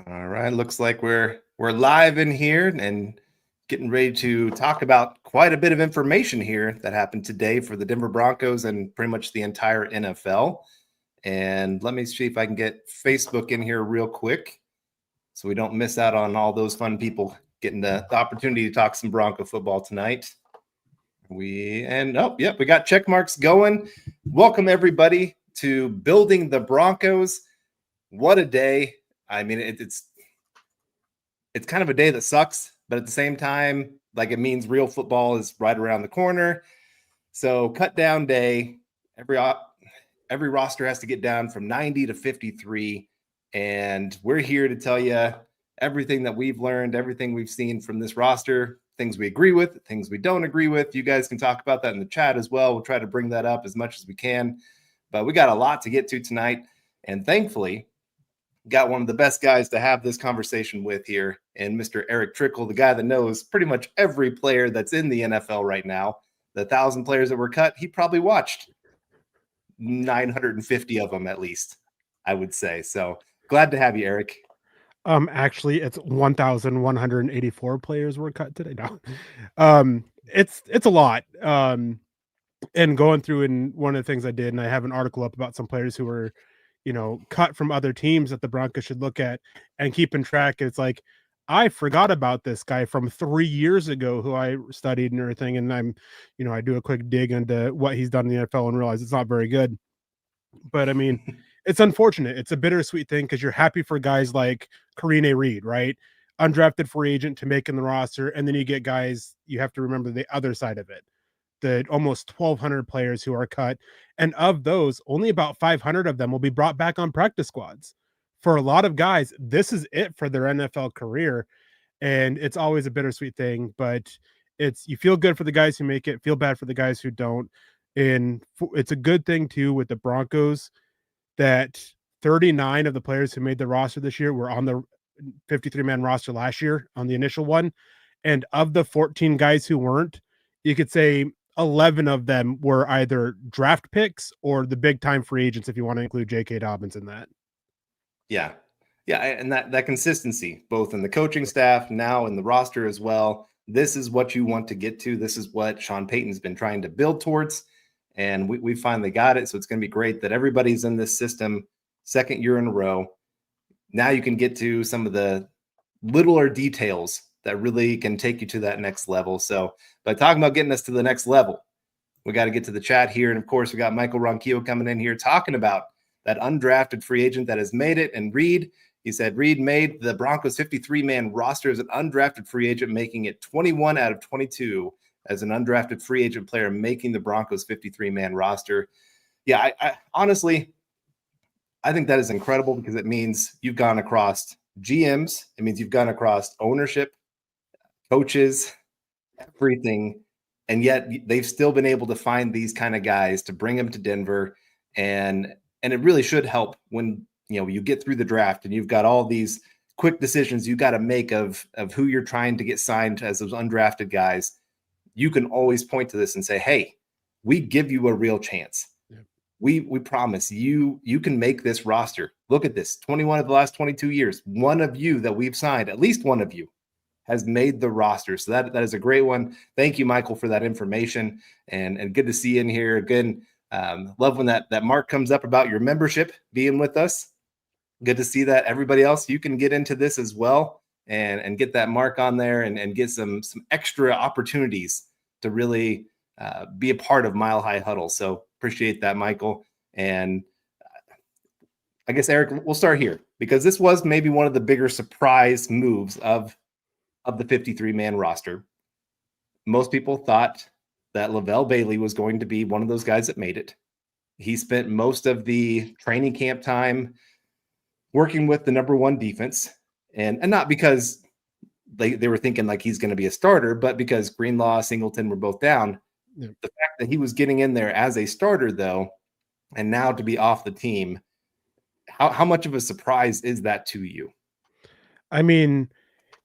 All right, looks like we're live in here and getting ready to talk about quite a bit of information here that happened today for the Denver Broncos and pretty much the entire NFL. And let me see if I can get Facebook in here real quick so we don't miss out on all those fun people getting the opportunity to talk some Bronco football tonight. We got check marks going. Welcome everybody to Building the Broncos. What a day. I mean, it's kind of a day that sucks, but at the same time, like it means real football is right around the corner. So cut down day, every roster has to get down from 90 to 53. And we're here to tell you everything that we've learned, everything we've seen from this roster, things we agree with, things we don't agree with. You guys can talk about that in the chat as well. We'll try to bring that up as much as we can. But we got a lot to get to tonight. And thankfully, got one of the best guys to have this conversation with here, and Mr. Erick Trickel, the guy that knows pretty much every player that's in the NFL right now. The 1,000 players that were cut, he probably watched 950 of them at least, I would say. So glad to have you, Eric. Actually, it's 1,184 players were cut today. No, it's a lot. And going through, and one of the things I did, and I have an article up about some players who were, cut from other teams that the Broncos should look at and keeping track. It's like, I forgot about this guy from 3 years ago who I studied and everything. And I do a quick dig into what he's done in the NFL and realize it's not very good. But I mean, it's unfortunate. It's a bittersweet thing because you're happy for guys like Karine Reed, right? Undrafted free agent to make in the roster. And then you get guys, you have to remember the other side of it. The almost 1,200 players who are cut. And of those, only about 500 of them will be brought back on practice squads. For a lot of guys, this is it for their NFL career. And it's always a bittersweet thing, but you feel good for the guys who make it, feel bad for the guys who don't. And it's a good thing too with the Broncos that 39 of the players who made the roster this year were on the 53-man roster last year on the initial one. And of the 14 guys who weren't, you could say 11 of them were either draft picks or the big time free agents, if you want to include J.K. Dobbins in that. Yeah. Yeah. And that consistency, both in the coaching staff, now in the roster as well. This is what you want to get to. This is what Sean Payton's been trying to build towards. And we finally got it. So it's going to be great that everybody's in this system second year in a row. Now you can get to some of the littler details that really can take you to that next level. So by talking about getting us to the next level, we got to get to the chat here. And of course, we got Michael Ronquillo coming in here talking about that undrafted free agent that has made it. And Reed, he said Reed made the Broncos 53-man roster as an undrafted free agent, making it 21 out of 22 as an undrafted free agent player, making the Broncos 53-man roster. Yeah, I honestly, I think that is incredible because it means you've gone across GMs. It means you've gone across ownership, coaches, everything. And yet they've still been able to find these kind of guys to bring them to Denver. And it really should help when, you get through the draft and you've got all these quick decisions you got to make of who you're trying to get signed as those undrafted guys. You can always point to this and say, hey, we give you a real chance. Yeah. We promise you can make this roster. Look at this. 21 of the last 22 years. One of you that we've signed, at least one of you, has made the roster. So that is a great one. Thank you, Michael, for that information. And good to see you in here. Again, love when that mark comes up about your membership being with us. Good to see that. Everybody else, you can get into this as well. And get that mark on there and get some extra opportunities to really be a part of Mile High Huddle. So appreciate that, Michael. And I guess, Eric, we'll start here because this was maybe one of the bigger surprise moves of the 53-man roster. Most people thought that Lavelle Bailey was going to be one of those guys that made it. He spent most of the training camp time working with the number one defense. And not because they were thinking like he's going to be a starter, but because Greenlaw, Singleton were both down. Yeah. The fact that he was getting in there as a starter, though, and now to be off the team, how much of a surprise is that to you? I mean,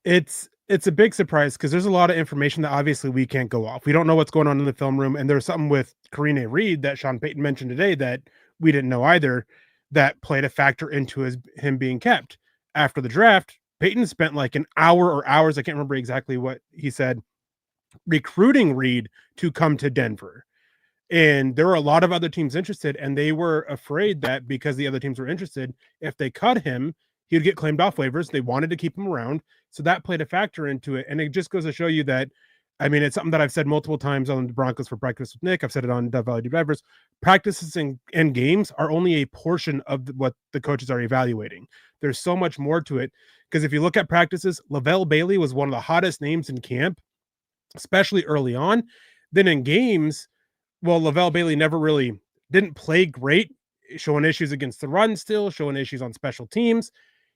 it's a big surprise because there's a lot of information that obviously we can't go off. We don't know what's going on in the film room. And there's something with Karine Reed that Sean Payton mentioned today that we didn't know either that played a factor into him being kept. after the draft, Peyton spent like an hour or hours, I can't remember exactly what he said, recruiting Reed to come to Denver. And there were a lot of other teams interested, and they were afraid that because the other teams were interested, if they cut him, he would get claimed off waivers. They wanted to keep him around. So that played a factor into it. And it just goes to show you that, I mean, it's something that I've said multiple times on the Broncos for Breakfast with Nick. I've said it on Dev Valley Divers. Practices and games are only a portion of what the coaches are evaluating. There's so much more to it. Because if you look at practices, Lavelle Bailey was one of the hottest names in camp, especially early on. Then in games, well, Lavelle Bailey never really didn't play great, showing issues against the run still, showing issues on special teams.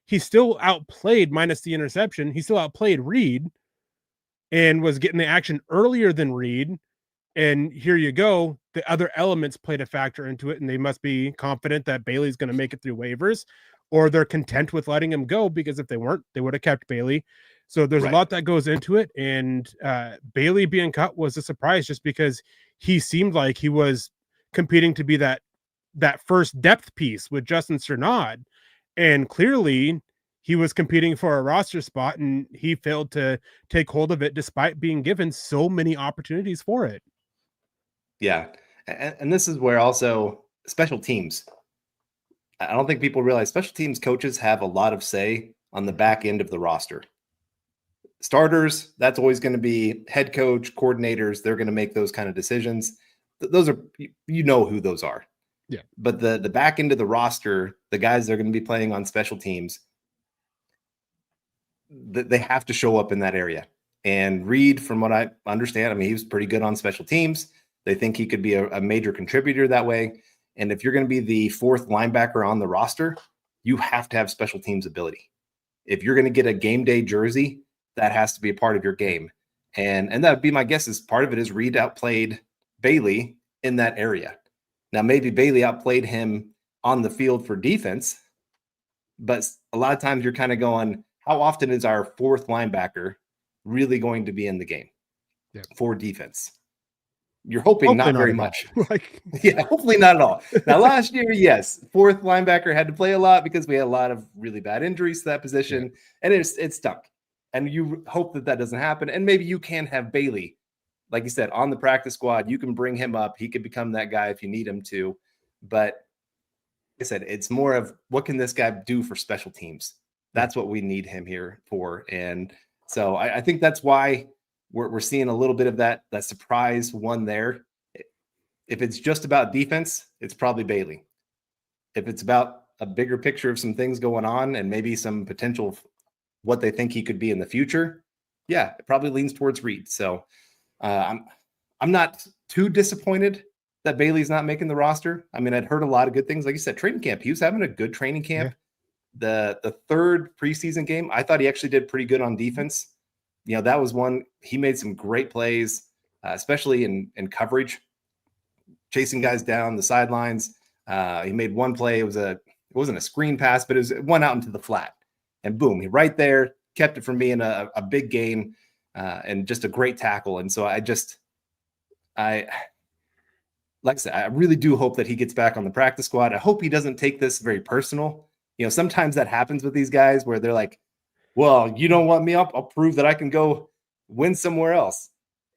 He still outplayed, minus the interception, he still outplayed Reed and was getting the action earlier than Reed. And here you go. The other elements played a factor into it, and they must be confident that Bailey's going to make it through waivers, or they're content with letting him go, because if they weren't, they would have kept Bailey. So there's a lot that goes into it. And Bailey being cut was a surprise, just because he seemed like he was competing to be that first depth piece with Justin Cernod. And clearly he was competing for a roster spot, and he failed to take hold of it despite being given so many opportunities for it. Yeah. And this is where also special teams, I don't think people realize special teams coaches have a lot of say on the back end of the roster. Starters, that's always going to be head coach, coordinators. They're going to make those kind of decisions. Those are, you know who those are. Yeah. But the back end of the roster, the guys that are going to be playing on special teams, they have to show up in that area. And Reed, from what I understand, I mean, he was pretty good on special teams. They think he could be a major contributor that way. And if you're going to be the fourth linebacker on the roster, you have to have special teams ability. If you're going to get a game day jersey, that has to be a part of your game. And that would be my guess, is part of it is Reed outplayed Bailey in that area. Now, maybe Bailey outplayed him on the field for defense, but a lot of times you're kind of going, how often is our fourth linebacker really going to be in the game for defense? You're hoping not very much. Yeah, hopefully not at all. Now, last year, yes, fourth linebacker had to play a lot because we had a lot of really bad injuries to that position, and it stunk. And you hope that doesn't happen. And maybe you can have Bailey, like you said, on the practice squad. You can bring him up. He could become that guy if you need him to. But like I said, it's more of, what can this guy do for special teams? That's what we need him here for. And so I think that's why we're seeing a little bit of that surprise one there. If it's just about defense, it's probably Bailey. If it's about a bigger picture of some things going on and maybe some potential what they think he could be in the future, yeah, it probably leans towards Reed. So I'm not too disappointed that Bailey's not making the roster. I mean, I'd heard a lot of good things. Like you said, training camp, he was having a good training camp. The third preseason game, I thought he actually did pretty good on defense. You know, that was one, he made some great plays, especially in coverage, chasing guys down the sidelines. He made one play. It wasn't a screen pass, but it one out into the flat, and boom, he right there kept it from being a big gain, and just a great tackle. And so like I said, I really do hope that he gets back on the practice squad. I hope he doesn't take this very personal. You know, sometimes that happens with these guys where they're like, well, you don't want me up, I'll prove that I can go win somewhere else.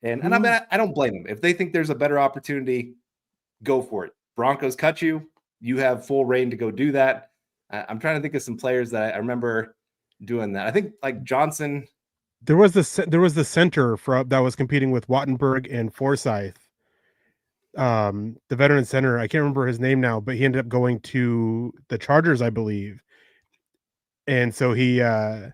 And I mean, I don't blame them. If they think there's a better opportunity, go for it. Broncos cut you. You have full reign to go do that. I'm trying to think of some players that I remember doing that. I think like Johnson. There was the center that was competing with Wattenberg and Forsyth. The veteran center, I can't remember his name now, but he ended up going to the Chargers, I believe. And so he in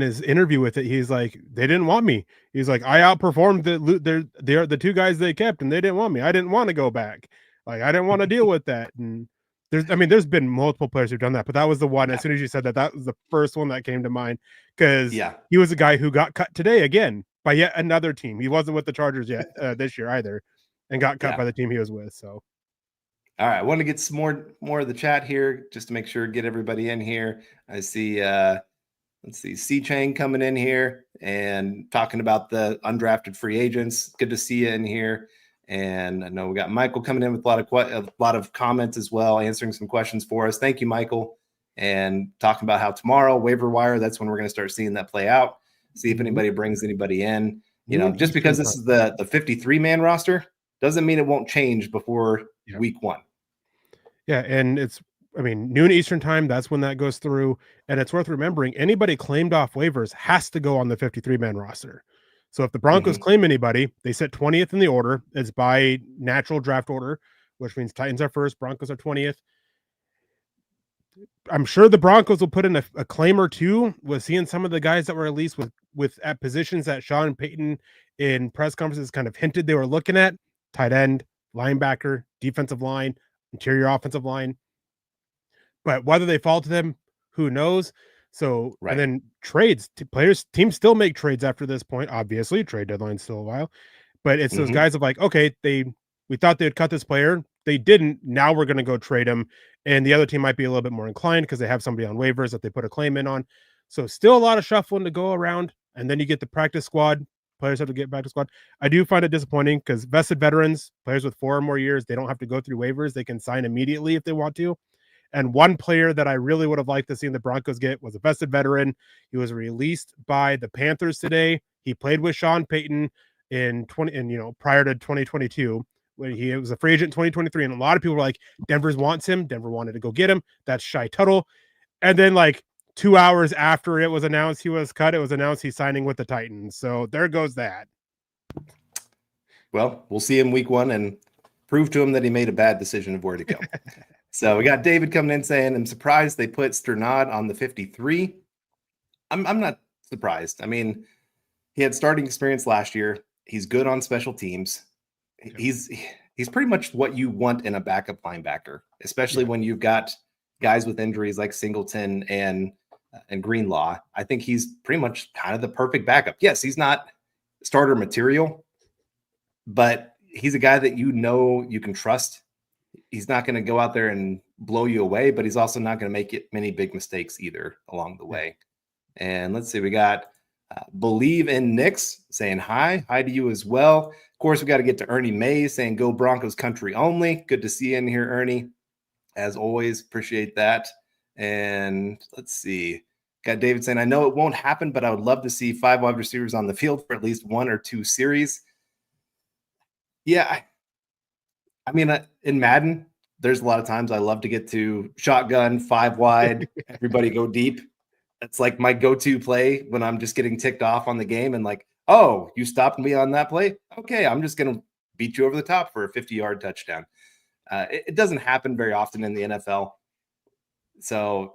his interview with it, he's like, they didn't want me. He's like, I outperformed the two guys they kept, and they didn't want me. I didn't want to go back. Like, I didn't want to deal with that. And there's been multiple players who've done that, but that was the one. As soon as you said that was the first one that came to mind, because he was a guy who got cut today again by yet another team. He wasn't with the Chargers yet this year either, and got cut by the team he was with. So, all right, I want to get some more of the chat here just to make sure, get everybody in here. I see. Let's see, C-Chain coming in here and talking about the undrafted free agents. Good to see you in here. And I know we got Michael coming in with a lot of comments as well, answering some questions for us. Thank you, Michael. and talking about how tomorrow, waiver wire, that's when we're going to start seeing that play out. See if anybody brings anybody in. Just because this is the 53-man roster doesn't mean it won't change before week 1. Yeah, and noon Eastern time, that's when that goes through. And it's worth remembering, anybody claimed off waivers has to go on the 53-man roster. So if the Broncos claim anybody, they sit 20th in the order. It's by natural draft order, which means Titans are first, Broncos are 20th. I'm sure the Broncos will put in a claim or two with seeing some of the guys that were released with at positions that Sean Payton in press conferences kind of hinted they were looking at: tight end, linebacker, defensive line, interior offensive line. But whether they fall to them, who knows? So, and then trades, teams still make trades after this point. Obviously, trade deadline's still a while, but it's those guys of like, okay, we thought they would cut this player. They didn't. Now we're going to go trade him. And the other team might be a little bit more inclined because they have somebody on waivers that they put a claim in on. So still a lot of shuffling to go around. And then you get the practice squad. Players have to get back to squad. I do find it disappointing because vested veterans, players with 4 or more years, they don't have to go through waivers. They can sign immediately if they want to. And one player that I really would have liked to see the Broncos get was a vested veteran. He was released by the Panthers today. He played with Sean Payton prior to 2022 when he was a free agent in 2023. And a lot of people were like, Denver wants him. Denver wanted to go get him. That's Shai Tuttle. And then 2 hours after it was announced he was cut, it was announced he's signing with the Titans. So there goes that. Well, we'll see him week 1 and prove to him that he made a bad decision of where to go. So we got David coming in saying, I'm surprised they put Sternad on the 53. I'm not surprised. I mean, he had starting experience last year. He's good on special teams. He's pretty much what you want in a backup linebacker, especially when you've got guys with injuries like Singleton and Greenlaw. I think he's pretty much kind of the perfect backup. Yes, he's not starter material, but he's a guy that you can trust. He's not going to go out there and blow you away, but he's also not going to make many big mistakes either along the way. And let's see, we got Believe in Knicks saying hi to you as well. Of course, we got to get to Ernie Mays saying go Broncos country only. Good to see you in here, Ernie. As always, appreciate that. And let's see, got David saying, I know it won't happen, but I would love to see 5 wide receivers on the field for at least 1 or 2 series. Yeah, I mean, in Madden, there's a lot of times I love to get to shotgun, 5 wide, everybody go deep. It's like my go-to play when I'm just getting ticked off on the game and oh, you stopped me on that play? Okay, I'm just going to beat you over the top for a 50-yard touchdown. It doesn't happen very often in the NFL. So,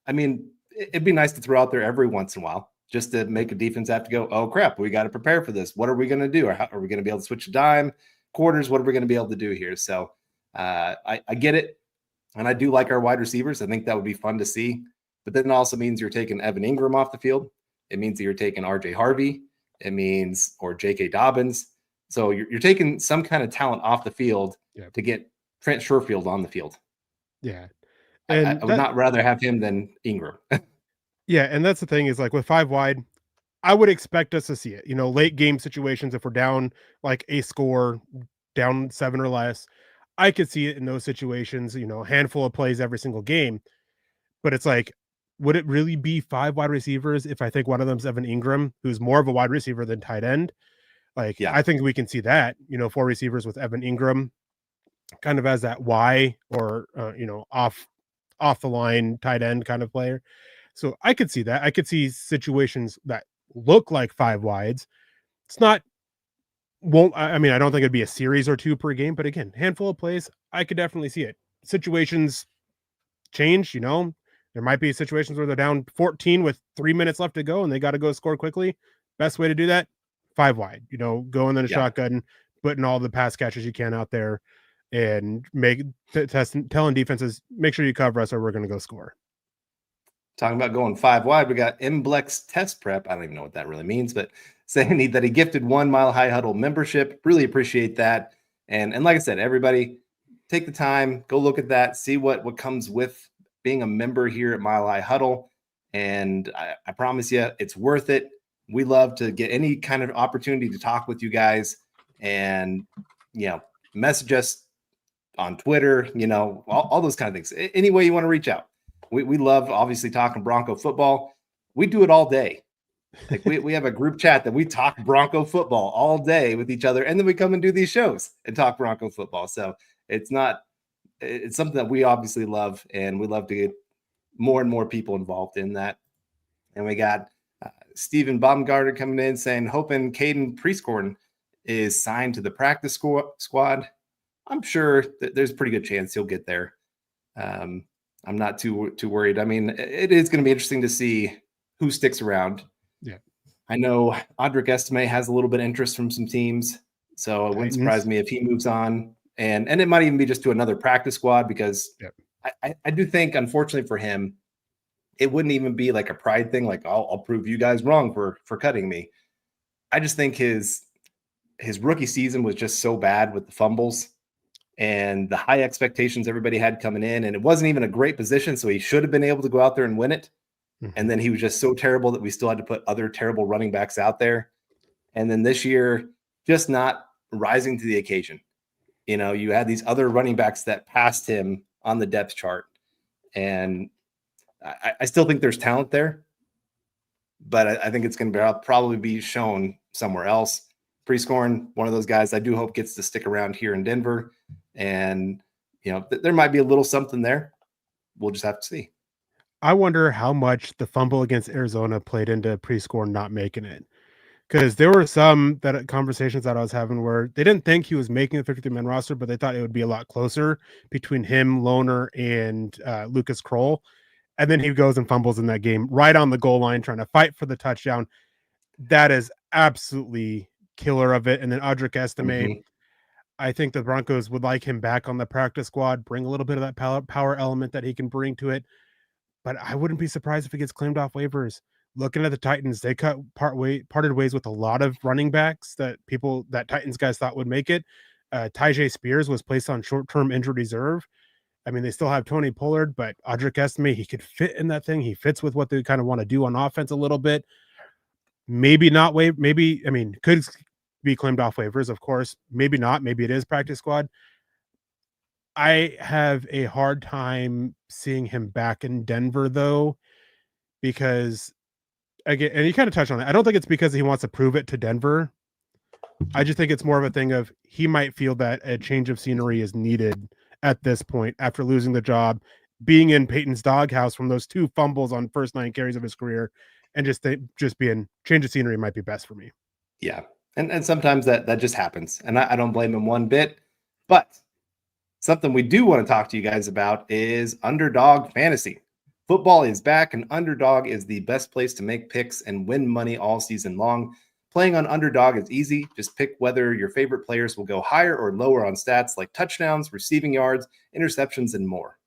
I mean, it'd be nice to throw out there every once in a while just to make a defense have to go, oh, crap, we got to prepare for this. What are we going to do? Or how are we going to be able to switch a dime? Quarters, what are we going to be able to do here? So I get it. And I do like our wide receivers. I think that would be fun to see. But then it also means you're taking Evan Ingram off the field. It means that you're taking RJ Harvey. It means, or J.K. Dobbins. So you're taking some kind of talent off the field to get Trent Sherfield on the field. Yeah. And I would not rather have him than Ingram. Yeah. And that's the thing is with 5 wide, I would expect us to see it, late game situations. If we're down a score, down 7 or less, I could see it in those situations, a handful of plays every single game. But it's would it really be 5 wide receivers if I think one of them's Evan Ingram, who's more of a wide receiver than tight end? I think we can see that, 4 receivers with Evan Ingram kind of as that Y or, off the line tight end kind of player. So I could see that. I could see situations that look like 5 wides. It's not, I don't think it'd be a series or 2 per game, but again, handful of plays, I could definitely see it. Situations change, there might be situations where they're down 14 with 3 minutes left to go and they got to go score quickly. Best way to do that, 5 wide, go in the shotgun, putting all the pass catches you can out there and telling defenses, make sure you cover us or we're going to go score. Talking about going 5 wide, we got Mblex Test Prep. I don't even know what that really means, but saying that he gifted 1 Mile High Huddle membership. Really appreciate that. And like I said, everybody take the time, go look at that, see what comes with being a member here at Mile High Huddle. And I promise you, it's worth it. We love to get any kind of opportunity to talk with you guys and, message us on Twitter, all those kind of things. Any way you want to reach out. we love obviously talking Bronco football. We do it all day. Like we have a group chat that we talk Bronco football all day with each other, and then we come and do these shows and talk Bronco football. So it's something that we obviously love, and we love to get more and more people involved in that. And we got Stephen Baumgartner coming in saying, hoping Caden Prieskorn is signed to the practice squad. I'm sure that there's a pretty good chance he'll get there. I'm not too worried. I mean, it is going to be interesting to see who sticks around. Yeah. I know Audric Estime has a little bit of interest from some teams, so it wouldn't surprise me if he moves on. And it might even be just to another practice squad, because I do think, unfortunately for him, it wouldn't even be like a pride thing. Like, I'll prove you guys wrong for cutting me. I just think his rookie season was just so bad with the fumbles and the high expectations everybody had coming in. And it wasn't even a great position, so he should have been able to go out there and win it. And then he was just so terrible that we still had to put other terrible running backs out there. And then this year, just not rising to the occasion. You know, you had these other running backs that passed him on the depth chart. And I still think there's talent there, but I think it's going to probably be shown somewhere else. Prieskorn, one of those guys I do hope gets to stick around here in Denver. And, you know, there might be a little something there. We'll just have to see. I wonder how much the fumble against Arizona played into Prieskorn not making it. Because there were some conversations that I was having where they didn't think he was making the 53-man roster, but they thought it would be a lot closer between him, Lohner, and Lucas Kroll. And then he goes and fumbles in that game right on the goal line, trying to fight for the touchdown. That is absolutely killer of it. And then Audric Estime, I think the Broncos would like him back on the practice squad, bring a little bit of that power element that he can bring to it. But I wouldn't be surprised if he gets claimed off waivers. Looking at the Titans, they parted ways with a lot of running backs that Titans guys thought would make it. Tyjae Spears was placed on short-term injured reserve. I mean, they still have Tony Pollard, but Audric Estime, he could fit in that thing. He fits with what they kind of want to do on offense a little bit. Maybe not could be claimed off waivers, of course. Maybe not. Maybe it is practice squad. I have a hard time seeing him back in Denver, though, because, again, and you kind of touched on it. I don't think it's because he wants to prove it to Denver. I just think it's more of a thing of he might feel that a change of scenery is needed at this point after losing the job, being in Peyton's doghouse from those 2 fumbles on first 9 carries of his career, and just being change of scenery might be best for me. Yeah. And sometimes that just happens. And I don't blame him one bit. But something we do want to talk to you guys about is Underdog Fantasy. Football is back, and Underdog is the best place to make picks and win money all season long. Playing on Underdog is easy. Just pick whether your favorite players will go higher or lower on stats like touchdowns, receiving yards, interceptions, and more.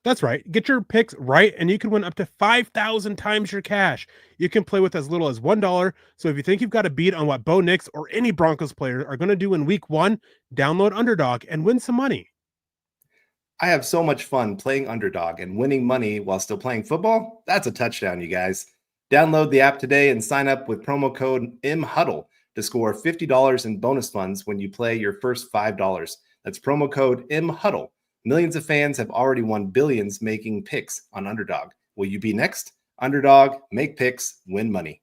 That's right. Get your picks right, and you can win up to 5,000 times your cash. You can play with as little as $1. So if you think you've got a beat on what Bo Nix or any Broncos players are going to do in week 1, download Underdog and win some money. I have so much fun playing Underdog and winning money while still playing football. That's a touchdown, you guys. Download the app today and sign up with promo code MHuddle to score $50 in bonus funds when you play your first $5. That's promo code MHuddle. Millions of fans have already won billions making picks on Underdog. Will you be next? Underdog, make picks, win money.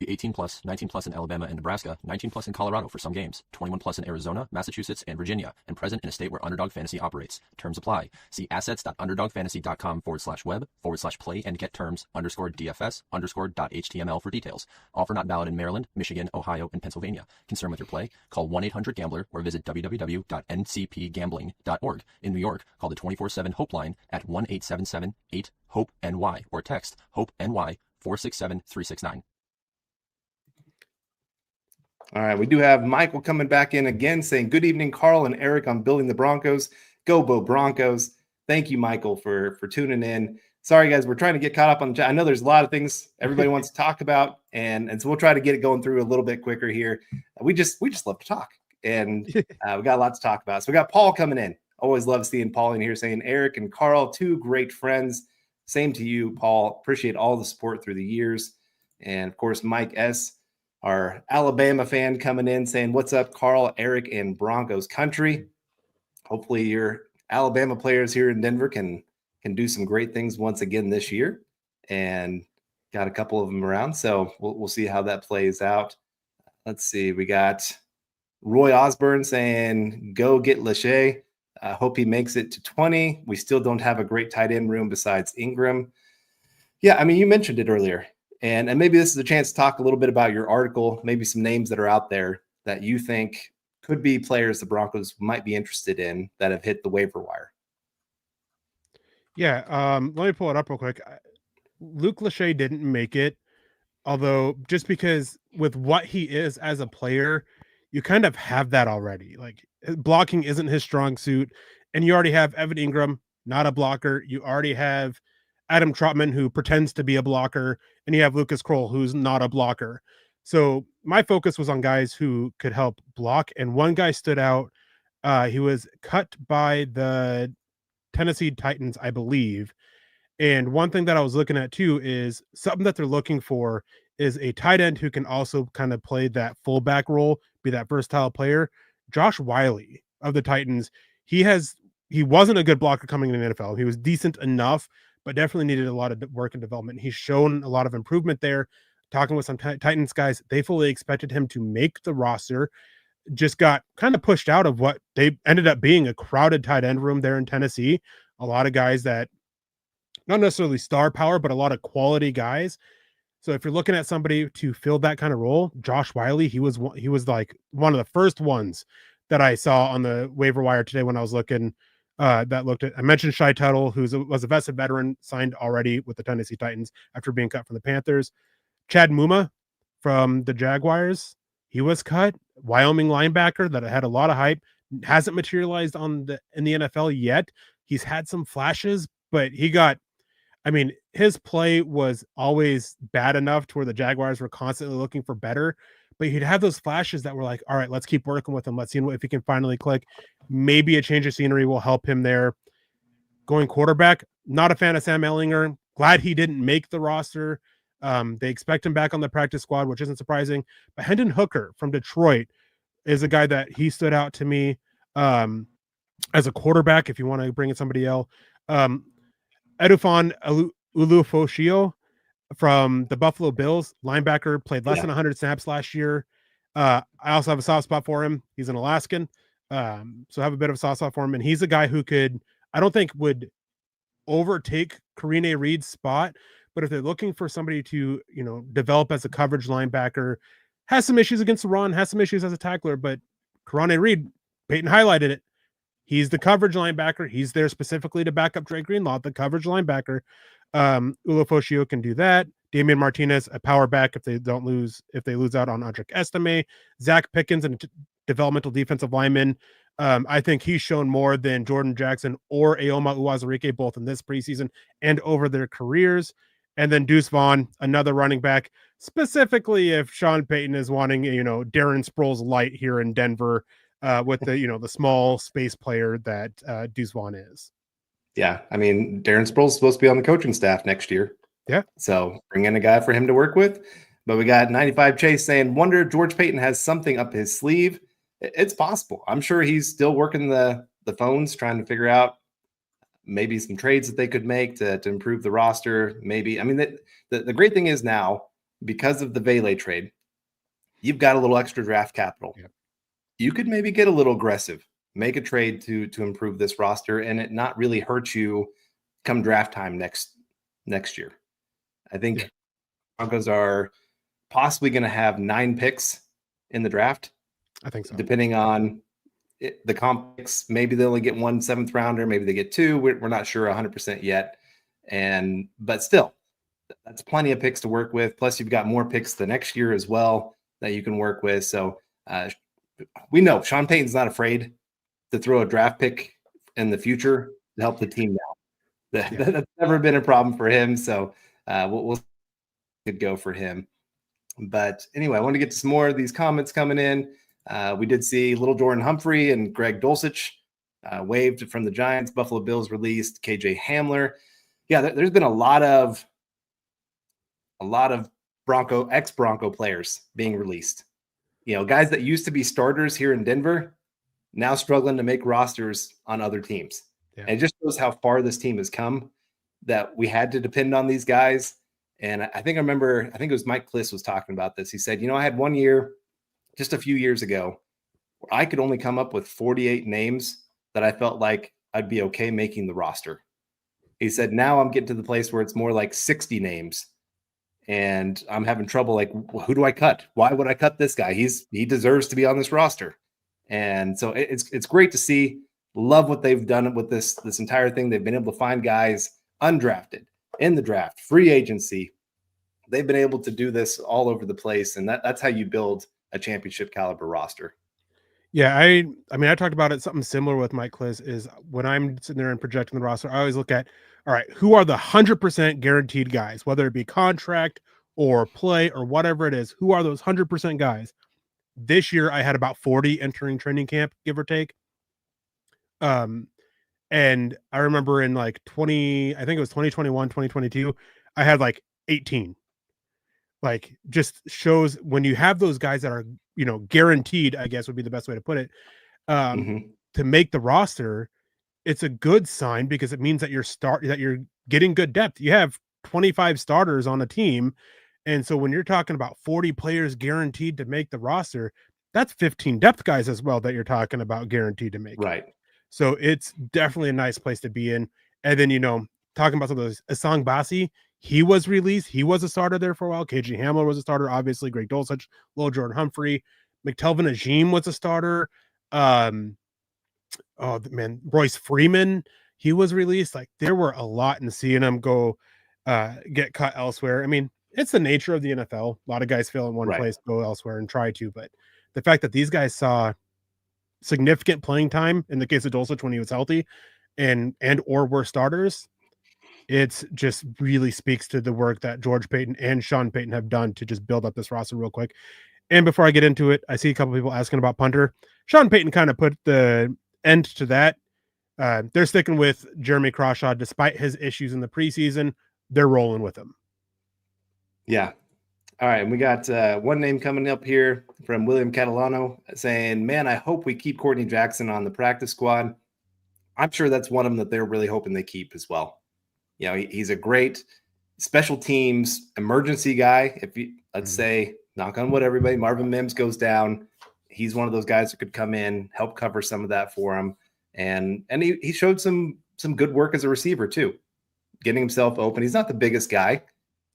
18 plus, 19 plus in Alabama and Nebraska, 19 plus in Colorado for some games, 21 plus in Arizona, Massachusetts, and Virginia, and present in a state where Underdog Fantasy operates. Terms apply. See assets.underdogfantasy.com/web/play and get terms _DFS_.html for details. Offer not valid in Maryland, Michigan, Ohio, and Pennsylvania. Concerned with your play? Call 1-800-GAMBLER or visit www.ncpgambling.org. In New York, call the 24/7 Hope line at 1-877-8-HOPE-NY or text HOPE-NY 467-369. All right, we do have Michael coming back in again saying, good evening, Carl and Eric on Building the Broncos. Go, Bo Broncos. Thank you, Michael, for tuning in. Sorry, guys, we're trying to get caught up on the chat. I know there's a lot of things everybody wants to talk about, and so we'll try to get it going through a little bit quicker here. We just love to talk, and we got a lot to talk about. So we got Paul coming in. Always love seeing Paul in here saying, Eric and Carl, 2 great friends. Same to you, Paul. Appreciate all the support through the years. And, of course, Mike S., our Alabama fan, coming in saying, what's up, Carl, Eric, and Broncos country. Hopefully your Alabama players here in Denver can can do some great things once again this year, and got a couple of them around. So we'll see how that plays out. Let's see. We got Roy Osborne saying, go get Lachey. I hope he makes it to 20. We still don't have a great tight end room besides Ingram. Yeah, I mean, you mentioned it earlier. And maybe this is a chance to talk a little bit about your article, maybe some names that are out there that you think could be players the Broncos might be interested in that have hit the waiver wire. Yeah, let me pull it up real quick. Luke Lachey didn't make it, although just because with what he is as a player, you kind of have that already. Like, blocking isn't his strong suit, and you already have Evan Ingram, not a blocker. You already have Adam Trotman, who pretends to be a blocker, and you have Lucas Kroll, who's not a blocker. So my focus was on guys who could help block, and one guy stood out. He was cut by the Tennessee Titans, I believe. And one thing that I was looking at too is something that they're looking for is a tight end who can also kind of play that fullback role, be that versatile player. Josh Wiley of the Titans, he wasn't a good blocker coming in the NFL. He was decent enough, but definitely needed a lot of work and development. He's shown a lot of improvement there. Talking with some Titans guys, they fully expected him to make the roster. Just got kind of pushed out of what they ended up being a crowded tight end room there in Tennessee. A lot of guys that not necessarily star power, but a lot of quality guys. So if you're looking at somebody to fill that kind of role, Josh Wiley, he was like one of the first ones that I saw on the waiver wire today when I was looking. I mentioned Shai Tuttle, was a vested veteran, signed already with the Tennessee Titans after being cut from the Panthers. Chad Muma from the Jaguars, he was cut. Wyoming linebacker that had a lot of hype, hasn't materialized in the NFL yet. He's had some flashes, but his play was always bad enough to where the Jaguars were constantly looking for better, but he'd have those flashes that were like, all right, let's keep working with him. Let's see if he can finally click. Maybe a change of scenery will help him there. Going quarterback, not a fan of Sam Ehlinger. Glad he didn't make the roster. They expect him back on the practice squad, which isn't surprising. But Hendon Hooker from Detroit is a guy that he stood out to me as a quarterback, if you want to bring in somebody else. Edufon Ulufoshio from the Buffalo Bills, linebacker, played less than 100 snaps last year. I also have a soft spot for him. He's an Alaskan, so I have a bit of a soft spot for him. And he's a guy who I don't think would overtake Karine Reed's spot, but if they're looking for somebody to, develop as a coverage linebacker, has some issues against the run, has some issues as a tackler, but Karine Reed, Peyton highlighted it. He's the coverage linebacker. He's there specifically to back up Dre Greenlaw, the coverage linebacker. Ulofoshio can do that. Damian Martinez, a power back if they lose out on Audric Estime. Zach Pickens, and developmental defensive lineman. I think he's shown more than Jordan Jackson or Aoma Uwazurike, both in this preseason and over their careers. And then Deuce Vaughn, another running back, specifically if Sean Payton is wanting, Darren Sproles light here in Denver, with the small space player that Deuce Vaughn is. Yeah, I mean, Darren Sproles is supposed to be on the coaching staff next year. Yeah. So bring in a guy for him to work with. But we got 95 Chase saying, wonder if George Payton has something up his sleeve. It's possible. I'm sure he's still working the phones, trying to figure out maybe some trades that they could make to improve the roster. Maybe. I mean, the great thing is now, because of the Vele trade, you've got a little extra draft capital. Yep. You could maybe get a little aggressive, make a trade to improve this roster, and it not really hurt you come draft time next year. I think Broncos are possibly going to have 9 picks in the draft. I think so. Depending on the comp picks, maybe they only get 1 7th rounder, maybe they get 2. We're not sure 100% yet. But still, that's plenty of picks to work with. Plus, you've got more picks the next year as well that you can work with. So we know Sean Payton's not afraid to throw a draft pick in the future to help the team now. That's never been a problem for him. So we'll could go for him. But anyway, I want to get to some more of these comments coming in. We did see Little Jordan Humphrey and Greg Dulcich waived from the Giants. Buffalo Bills released KJ Hamler. Yeah, there's been a lot of ex-Bronco players being released. Guys that used to be starters here in Denver, now struggling to make rosters on other teams. Yeah. And it just shows how far this team has come. that we had to depend on these guys. And I think it was Mike Kliss was talking about this. He said, I had one year just a few years ago where I could only come up with 48 names that I felt like I'd be okay making the roster. He said, now I'm getting to the place where it's more like 60 names and I'm having trouble. Like, who do I cut? Why would I cut this guy? He deserves to be on this roster. And so it's great to see. Love what they've done with this entire thing. They've been able to find guys undrafted in the draft, free agency. They've been able to do this all over the place. And that's how you build a championship caliber roster. Yeah, I mean, I talked about it. Something similar with Mike Kliss is when I'm sitting there and projecting the roster, I always look at, all right, who are the 100% guaranteed guys, whether it be contract or play or whatever it is, who are those 100% guys? This year, I had about 40 entering training camp, give or take. And I remember in like I think it was 2021, 2022, I had like 18. Like, just shows when you have those guys that are, guaranteed, I guess would be the best way to put it, to make the roster, it's a good sign because it means that you're getting good depth. You have 25 starters on a team. And so when you're talking about 40 players guaranteed to make the roster, that's 15 depth guys as well that you're talking about guaranteed to make. Right. So it's definitely a nice place to be in. And then, talking about some of those, Asang Basi, he was released. He was a starter there for a while. KJ Hamler was a starter, obviously. Greg Dulcich, Lil Jordan Humphrey. McTelvin Ajim was a starter. Royce Freeman, he was released. Like, there were a lot, and seeing him go get cut elsewhere. I mean, it's the nature of the NFL. A lot of guys fail in one place, go elsewhere and try to. But the fact that these guys saw significant playing time in the case of Dulcich when he was healthy and or were starters, it's just really speaks to the work that George Paton and Sean Payton have done to just build up this roster real quick. And before I get into it, I see a couple people asking about punter. Sean Payton kind of put the end to that. They're sticking with Jeremy Crawshaw despite his issues in the preseason. They're rolling with him. Yeah. All right. And we got one name coming up here from William Catalano saying, man, I hope we keep Courtney Jackson on the practice squad. I'm sure that's one of them that they're really hoping they keep as well. He's a great special teams emergency guy. If you, let's say, knock on wood, everybody, Marvin Mims goes down, he's one of those guys that could come in, help cover some of that for him. And he showed some good work as a receiver too, getting himself open. He's not the biggest guy,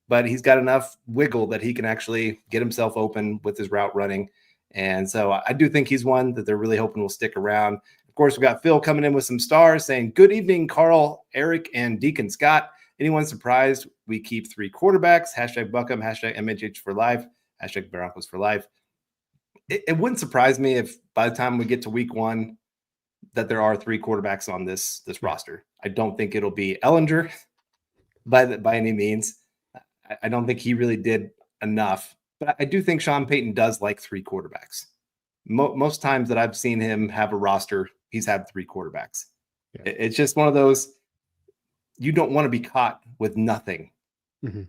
but he's got enough wiggle that he can actually get himself open with his route running. And so I do think he's one that they're really hoping will stick around. Of course, we got Phil coming in with some stars saying, good evening, Carl, Eric, and Deacon Scott. Anyone surprised we keep 3 quarterbacks? Hashtag Buckham, hashtag MHH for life, hashtag Broncos for life. It wouldn't surprise me if by the time we get to week 1 that there are 3 quarterbacks on this roster. I don't think it'll be Ellinger by any means. I don't think he really did enough. But I do think Sean Payton does like 3 quarterbacks. Most times that I've seen him have a roster, he's had 3 quarterbacks. Yeah. It's just one of those, you don't want to be caught with nothing. Mm-hmm.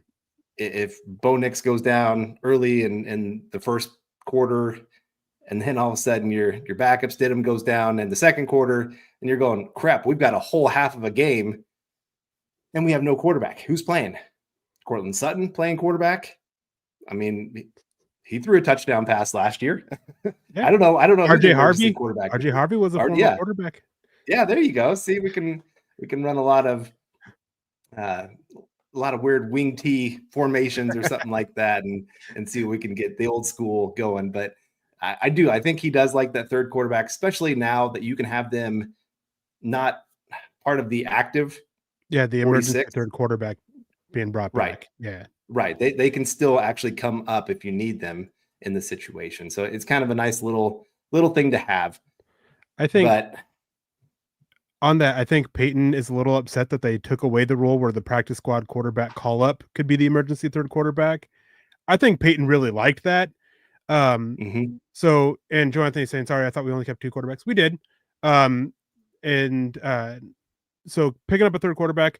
If Bo Nix goes down early in the first quarter, and then all of a sudden your backup Stidham goes down in the second quarter, and you're going, crap, we've got a whole half of a game, and we have no quarterback. Who's playing? Cortland Sutton playing quarterback? I mean, he threw a touchdown pass last year. Yeah. I don't know. RJ Harvey quarterback. RJ Harvey was a former quarterback. Yeah, there you go. See, we can run a lot of weird wing T formations or something like that, and see if we can get the old school going. But I think he does like that 3rd quarterback, especially now that you can have them not part of the active. Yeah, the emergency 3rd quarterback being brought back. Right. Yeah. Right. They can still actually come up if you need them in the situation. So it's kind of a nice little thing to have. I think on that, I think Payton is a little upset that they took away the rule where the practice squad quarterback call up could be the emergency 3rd quarterback. I think Payton really liked that. So, and Jonathan is saying, sorry, I thought we only kept 2 quarterbacks. We did. So picking up a 3rd quarterback,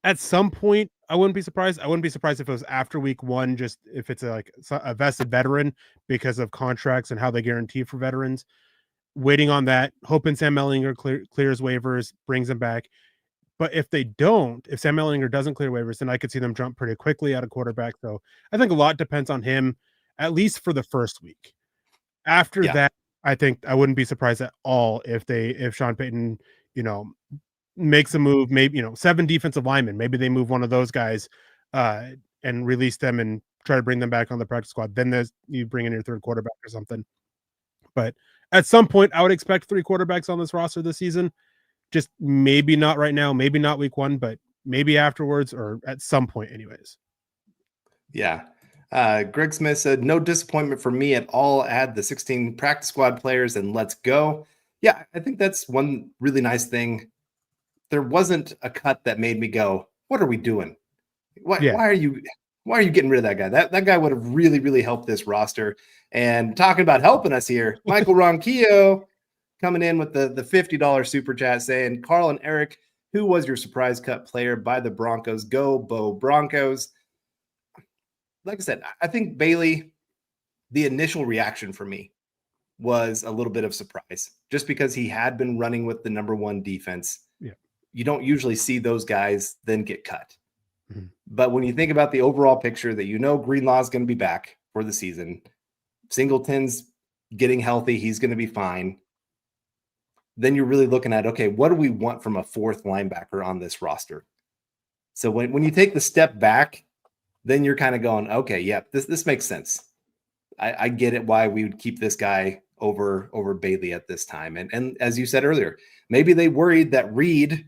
at some point, I wouldn't be surprised. I wouldn't be surprised if it was after week 1, just if it's a vested veteran because of contracts and how they guarantee for veterans. Waiting on that, hoping Sam Ellinger clears waivers, brings him back. But if they don't, if Sam Ehlinger doesn't clear waivers, then I could see them jump pretty quickly at a quarterback. So I think a lot depends on him, at least for the first week. After that, I think I wouldn't be surprised at all if Sean Payton, makes a move, maybe, 7 defensive linemen, maybe they move one of those guys and release them and try to bring them back on the practice squad. Then you bring in your third quarterback or something. But at some point, I would expect 3 quarterbacks on this roster this season. Just maybe not right now, maybe not week 1, but maybe afterwards or at some point anyways. Yeah. Greg Smith said, no disappointment for me at all. Add the 16 practice squad players and let's go. Yeah, I think that's one really nice thing. There wasn't a cut that made me go, what are we doing? Why are you getting rid of that guy? That guy would have really, really helped this roster. And talking about helping us here, Michael Ronquillo coming in with the $50 super chat saying, Carl and Eric, who was your surprise cut player by the Broncos? Go Bo Broncos. Like I said, I think Bailey, the initial reaction for me was a little bit of surprise just because he had been running with the number 1 defense. Yeah. You don't usually see those guys then get cut. Mm-hmm. But when you think about the overall picture that Greenlaw is going to be back for the season, Singleton's getting healthy, he's going to be fine. Then you're really looking at, okay, what do we want from a 4th linebacker on this roster? So when you take the step back, then you're kind of going, okay, yeah, this makes sense. I get it why we would keep this guy over Bailey at this time. And as you said earlier, maybe they worried that Reed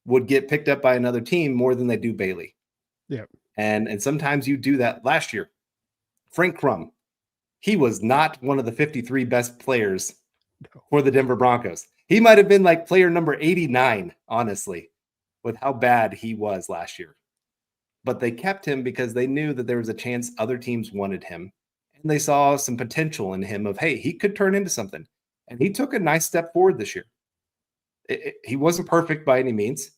would get picked up by another team more than they do Bailey. Yeah. And sometimes you do that. Last year, Frank Crum, he was not one of the 53 best players for the Denver Broncos. He might have been like player number 89, honestly, with how bad he was last year. But they kept him because they knew that there was a chance other teams wanted him. And they saw some potential in him of, hey, he could turn into something. And he took a nice step forward this year. He wasn't perfect by any means,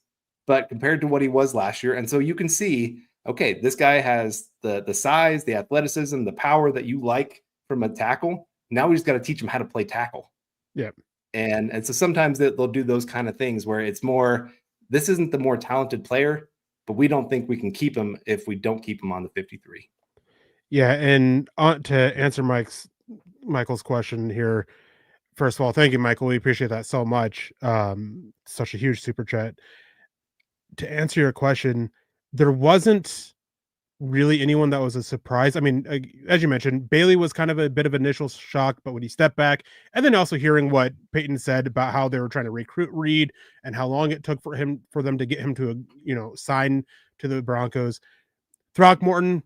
but compared to what he was last year. And so you can see, okay, this guy has the size, the athleticism, the power that you like from a tackle. Now we just got to teach him how to play tackle. Yeah. And so sometimes they'll do those kind of things where it's more, this isn't the more talented player, but we don't think we can keep him if we don't keep him on the 53. Yeah, and to answer Michael's question here, first of all, thank you, Michael. We appreciate that so much. Such a huge super chat. To answer your question, there wasn't really anyone that was a surprise. I mean, as you mentioned, Bailey was kind of a bit of initial shock, but when he stepped back, and then also hearing what Peyton said about how they were trying to recruit Reed and how long it took for them to get him to sign to the Broncos. Throckmorton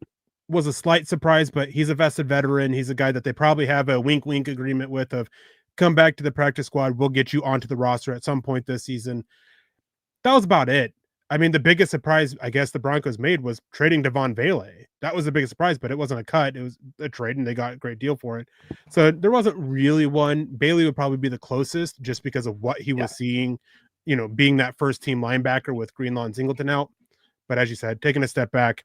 was a slight surprise, but he's a vested veteran. He's a guy that they probably have a wink agreement with of come back to the practice squad. We'll get you onto the roster at some point this season. That was about it. I mean, the biggest surprise, I guess, the Broncos made was trading Devon Vele. That was the biggest surprise, but it wasn't a cut. It was a trade, and they got a great deal for it. So there wasn't really one. Bailey would probably be the closest just because of what he was seeing, being that first team linebacker with Greenlaw and Singleton out. But as you said, taking a step back,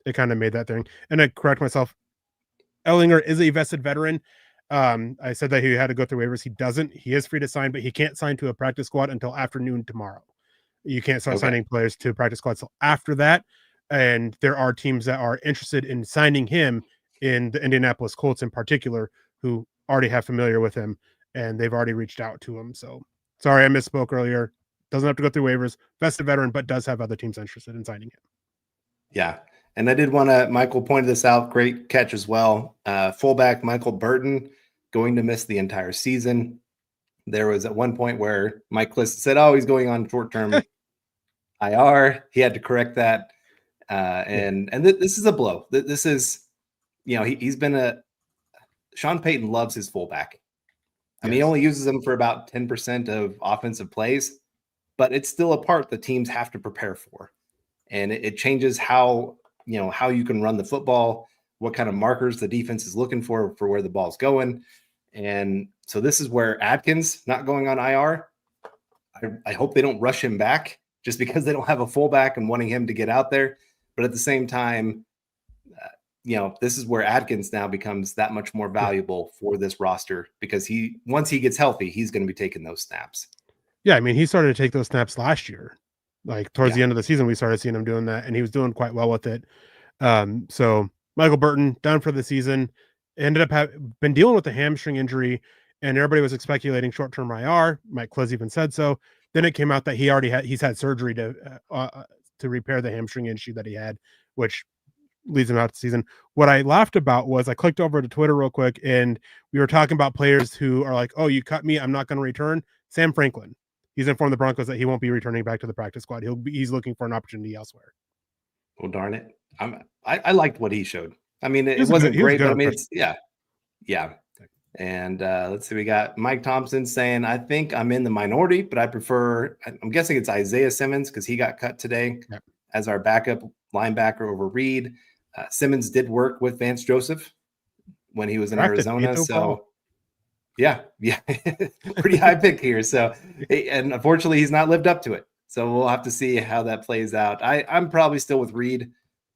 it kind of made that thing. And I correct myself. Ehlinger is a vested veteran. I said that he had to go through waivers. He doesn't. He is free to sign, but he can't sign to a practice squad until afternoon tomorrow. You can't start signing players to practice squads until after that. And there are teams that are interested in signing him, in the Indianapolis Colts in particular, who already have familiar with him, and they've already reached out to him. So sorry, I misspoke earlier. Doesn't have to go through waivers. Vested veteran, but does have other teams interested in signing him. Yeah. And I did want to, Michael pointed this out, great catch as well. Fullback Michael Burton going to miss the entire season. There was at one point where Mike Kliss said, he's going on short-term IR. He had to correct that. This is a blow. This is, he's been Sean Payton loves his fullback. I mean, he only uses them for about 10% of offensive plays, but it's still a part the teams have to prepare for. And it changes how you can run the football, what kind of markers the defense is looking for where the ball's going. And so this is where Adkins not going on IR. I hope they don't rush him back just because they don't have a fullback and wanting him to get out there. But at the same time, this is where Adkins now becomes that much more valuable for this roster because once he gets healthy, he's going to be taking those snaps. Yeah, I mean, he started to take those snaps last year. Like towards the end of the season, we started seeing him doing that, and he was doing quite well with it. So Michael Burton done for the season, ended up been dealing with a hamstring injury, and everybody was speculating short-term IR. Mike Kliss even said so. Then it came out that he's had surgery to repair the hamstring issue that he had, which leads him out the season. What I laughed about was I clicked over to Twitter real quick, and we were talking about players who are like, "Oh, you cut me, I'm not going to return." Sam Franklin, he's informed the Broncos that he won't be returning back to the practice squad. He's looking for an opportunity elsewhere. Well, darn it. I liked what he showed. I mean, it wasn't great, but I mean, it's yeah. And let's see, we got Mike Thompson saying, I think I'm in the minority, but I'm guessing it's Isaiah Simmons because he got cut today as our backup linebacker over Reed. Simmons did work with Vance Joseph when he was in Arizona. So yeah, pretty high pick here. So, and unfortunately, he's not lived up to it. So we'll have to see how that plays out. I'm probably still with Reed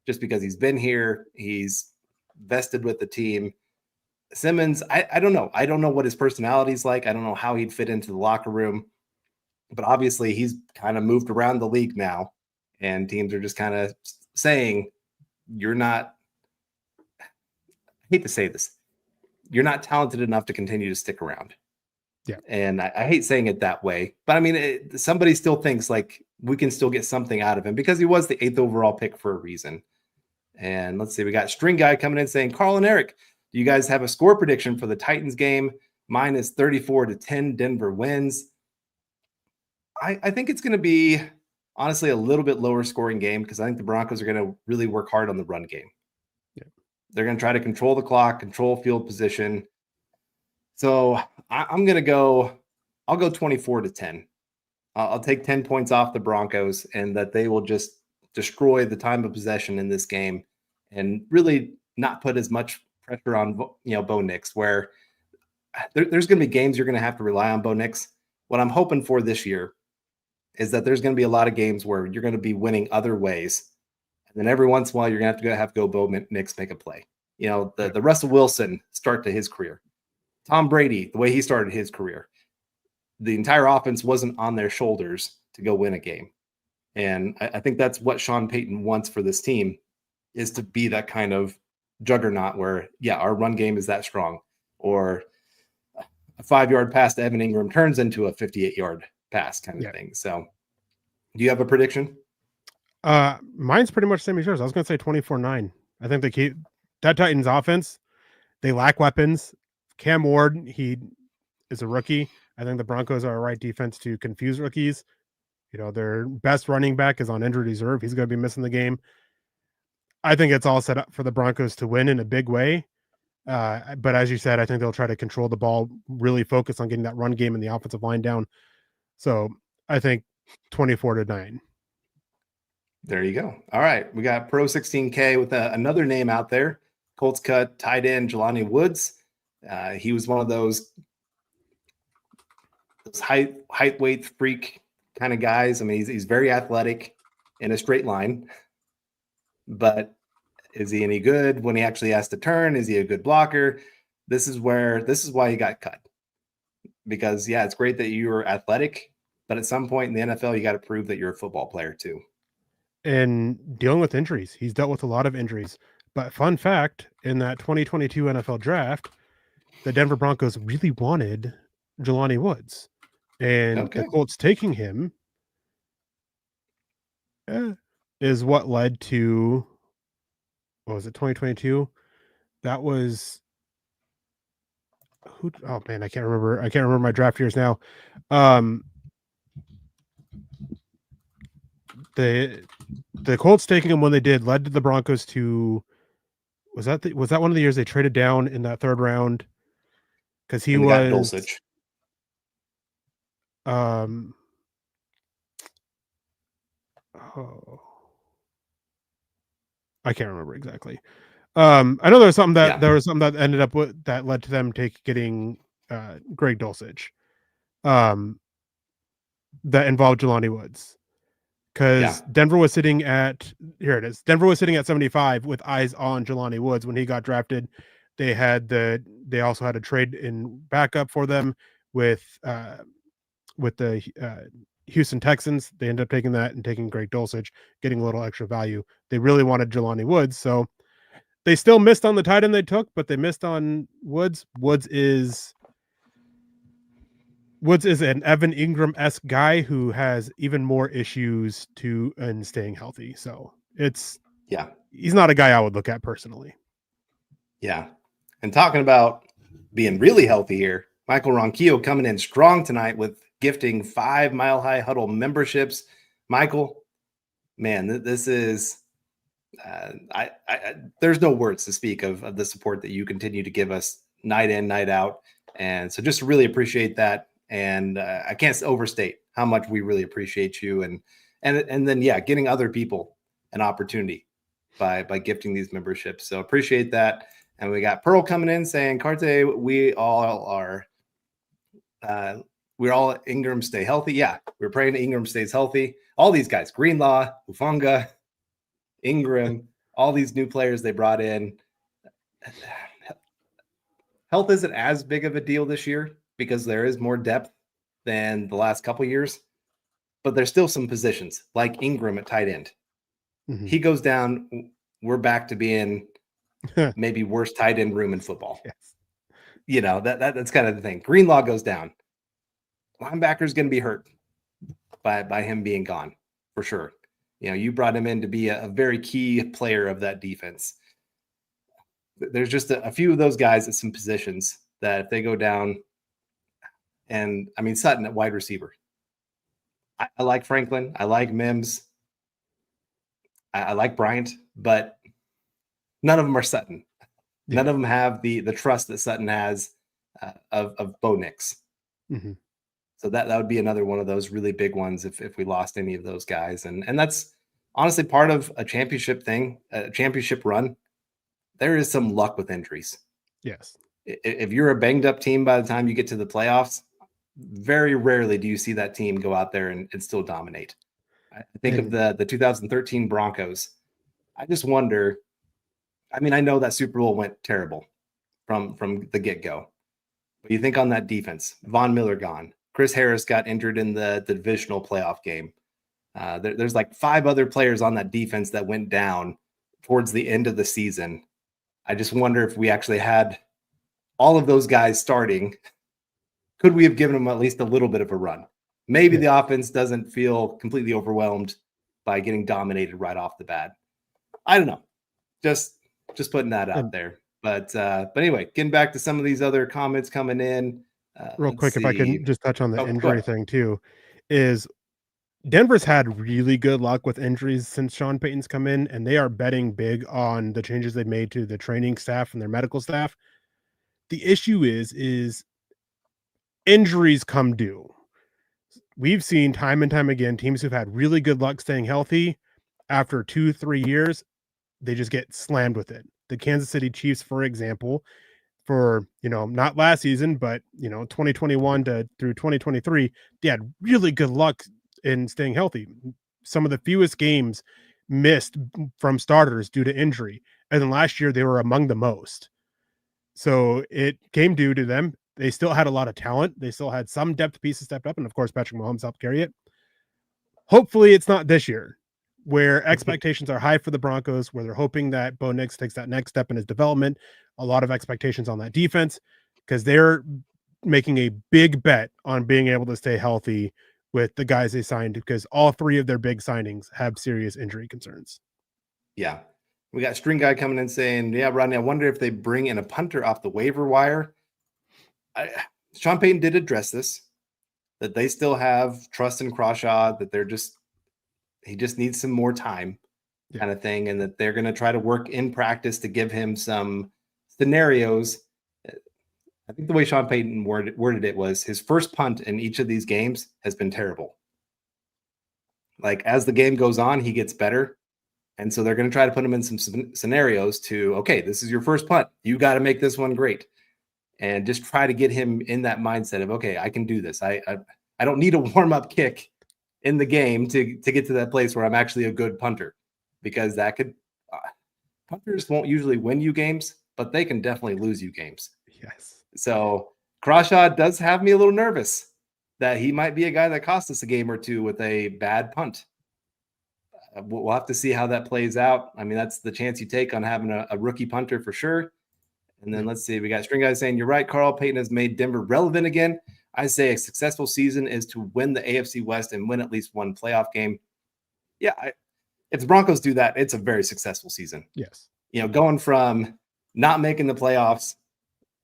just because he's been here. He's vested with the team. Simmons, I don't know. I don't know what his personality's like. I don't know how he'd fit into the locker room. But obviously, he's kind of moved around the league now. And teams are just kind of saying, you're not, I hate to say this, you're not talented enough to continue to stick around. Yeah. And I hate saying it that way, but I mean, somebody still thinks like we can still get something out of him because he was the 8th overall pick for a reason. And let's see, we got String Guy coming in saying, Carl and Eric, do you guys have a score prediction for the Titans game? Mine is 34-10 Denver wins. I think it's going to be honestly a little bit lower scoring game because I think the Broncos are going to really work hard on the run game. Yeah. They're going to try to control the clock, control field position. So I'm going to go, I'll go 24-10. I'll take 10 points off the Broncos and that they will just destroy the time of possession in this game and really not put as much pressure on, Bo Nix, where there's going to be games you're going to have to rely on Bo Nix. What I'm hoping for this year is that there's going to be a lot of games where you're going to be winning other ways. And then every once in a while, you're going to have to go Bo Nix make a play. The Russell Wilson start to his career. Tom Brady, the way he started his career. The entire offense wasn't on their shoulders to go win a game. And I think that's what Sean Payton wants for this team is to be that kind of juggernaut where, our run game is that strong. Or a 5-yard pass to Evan Ingram turns into a 58-yard pass kind of thing. So do you have a prediction? Mine's pretty much the same as yours. I was going to say 24-9. I think they keep that Titans offense. They lack weapons. Cam Ward, he is a rookie. I think the Broncos are a right defense to confuse rookies. Their best running back is on injured reserve. He's going to be missing the game. I think it's all set up for the Broncos to win in a big way. But as you said, I think they'll try to control the ball, really focus on getting that run game and the offensive line down. So I think 24-9. There you go. All right. We got Pro 16K with another name out there. Colts cut tight end Jelani Woods. He was one of those height weight freak kind of guys. I mean, he's very athletic in a straight line, but is he any good when he actually has to turn? Is he a good blocker? This is why he got cut. Because it's great that you are athletic, but at some point in the NFL, you got to prove that you're a football player too. And dealing with injuries. He's dealt with a lot of injuries. But fun fact, in that 2022 NFL draft, the Denver Broncos really wanted Jelani Woods. And the Colts taking him is what led to, what was it, 2022? That was who? Oh man, I can't remember my draft years now. The Colts taking him when they did led to the Broncos to, was that one of the years they traded down in that 3rd round? Because he was Dulcich. I can't remember exactly. I know there was something that ended up with that led to them getting Greg Dulcich. That involved Jelani Woods. Because Denver was sitting at, here it is. Denver was sitting at 75 with eyes on Jelani Woods when he got drafted. They also had a trade in backup for them with the Houston Texans, they ended up taking that and taking Greg Dulcich, getting a little extra value. They really wanted Jelani Woods, so they still missed on the tight end they took, but they missed on Woods. Woods is an Evan Ingram-esque guy who has even more issues in staying healthy. So he's not a guy I would look at personally. Yeah. And talking about being really healthy here, Michael Ronquillo coming in strong tonight with gifting 5 Mile High Huddle memberships. Michael, man, this is there's no words to speak of the support that you continue to give us night in, night out. And so just really appreciate that. And I can't overstate how much we really appreciate you. And then, getting other people an opportunity by gifting these memberships. So appreciate that. And we got Pearl coming in saying, Carte, we're all Ingram stay healthy. Yeah, we're praying Ingram stays healthy. All these guys, Greenlaw, Hufanga, Ingram, all these new players they brought in. Health isn't as big of a deal this year because there is more depth than the last couple years, but there's still some positions like Ingram at tight end. Mm-hmm. He goes down, we're back to being maybe worst tight end room in football. Yes. That's kind of the thing. Greenlaw goes down. Linebacker's going to be hurt by him being gone for sure. You brought him in to be a very key player of that defense. There's just a few of those guys at some positions that if they go down, and I mean, Sutton at wide receiver. I like Franklin. I like Mims. I like Bryant, but none of them are Sutton. Yeah. None of them have the trust that Sutton has of Bo Nix. Mm-hmm. So that would be another one of those really big ones if we lost any of those guys. And that's honestly part of a championship thing, a championship run. There is some luck with injuries. Yes. If you're a banged up team by the time you get to the playoffs, very rarely do you see that team go out there and still dominate. I think of the 2013 Broncos. I just wonder, I mean, I know that Super Bowl went terrible from the get-go. But you think on that defense, Von Miller gone. Chris Harris got injured in the divisional playoff game. There's like 5 other players on that defense that went down towards the end of the season. I just wonder if we actually had all of those guys starting, could we have given them at least a little bit of a run? Maybe the offense doesn't feel completely overwhelmed by getting dominated right off the bat. I don't know. Just putting that out there. But anyway, getting back to some of these other comments coming in. Real quick, if I can just touch on the injury thing too, is Denver's had really good luck with injuries since Sean Payton's come in, and they are betting big on the changes they've made to the training staff and their medical staff. The issue is injuries come due. We've seen time and time again teams who've had really good luck staying healthy after 2-3 years, they just get slammed with it. The Kansas City Chiefs, for example, for, not last season, but, 2021 through 2023, they had really good luck in staying healthy. Some of the fewest games missed from starters due to injury. And then last year they were among the most. So it came due to them. They still had a lot of talent. They still had some depth pieces stepped up. And of course, Patrick Mahomes helped carry it. Hopefully it's not this year where expectations are high for the Broncos, where they're hoping that Bo Nix takes that next step in his development. A lot of expectations on that defense because they're making a big bet on being able to stay healthy with the guys they signed because all 3 of their big signings have serious injury concerns. Yeah. We got String Guy coming in saying, yeah, Rodney, I wonder if they bring in a punter off the waiver wire. Sean Payton did address this, that they still have trust in Crawshaw, that he just needs some more time kind of thing, and that they're going to try to work in practice to give him some scenarios. I think the way Sean Payton worded it was his first punt in each of these games has been terrible. Like as the game goes on, he gets better. And so they're going to try to put him in some scenarios to, okay, this is your first punt. You got to make this one great. And just try to get him in that mindset of, okay, I can do this. I don't need a warm-up kick in the game to get to that place where I'm actually a good punter, because that could punters won't usually win you games, but they can definitely lose you games. Yes. So Crawshaw does have me a little nervous that he might be a guy that costs us a game or two with a bad punt. We'll have to see how that plays out. I mean, that's the chance you take on having a rookie punter for sure. And then let's see, we got String Guy saying, you're right, Carl Payton has made Denver relevant again. I say a successful season is to win the AFC West and win at least one playoff game. Yeah, if the Broncos do that, it's a very successful season. Yes. Going from not making the playoffs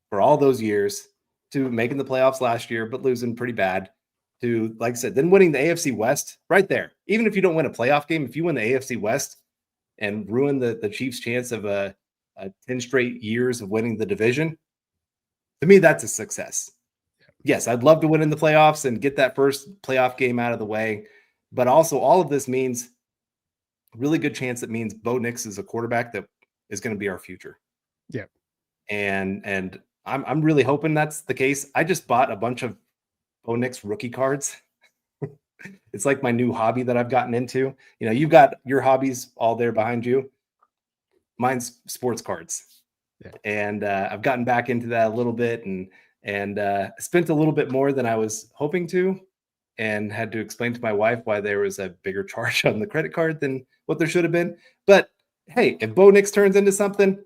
for all those years to making the playoffs last year, but losing pretty bad, to, like I said, then winning the AFC West right there. Even if you don't win a playoff game, if you win the AFC West and ruin the Chiefs' chance of a 10 straight years of winning the division, to me, that's a success. Yes, I'd love to win in the playoffs and get that first playoff game out of the way. But also all of this means really good chance it means Bo Nix is a quarterback that is going to be our future. Yeah. And I'm really hoping that's the case. I just bought a bunch of Bo Nix rookie cards. It's like my new hobby that I've gotten into. You've got your hobbies all there behind you. Mine's sports cards. Yeah. And I've gotten back into that a little bit and spent a little bit more than I was hoping to, and had to explain to my wife why there was a bigger charge on the credit card than what there should have been. But hey, if Bo Nix turns into something,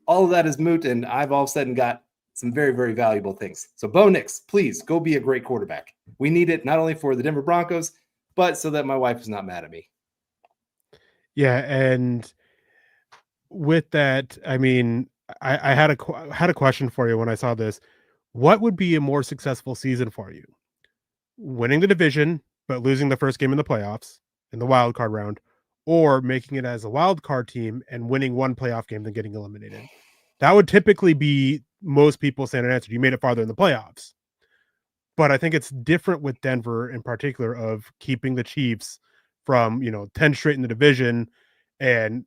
all of that is moot, and I've all of a sudden got some very, very valuable things. So Bo Nix, please go be a great quarterback. We need it not only for the Denver Broncos, but so that my wife is not mad at me. Yeah, and with that, I mean, I had a question for you when I saw this. What would be a more successful season for you? Winning the division, but losing the first game in the playoffs in the wild card round, or making it as a wild card team and winning one playoff game then getting eliminated? That would typically be most people saying an answer. You made it farther in the playoffs. But I think it's different with Denver in particular of keeping the Chiefs from, 10 straight in the division and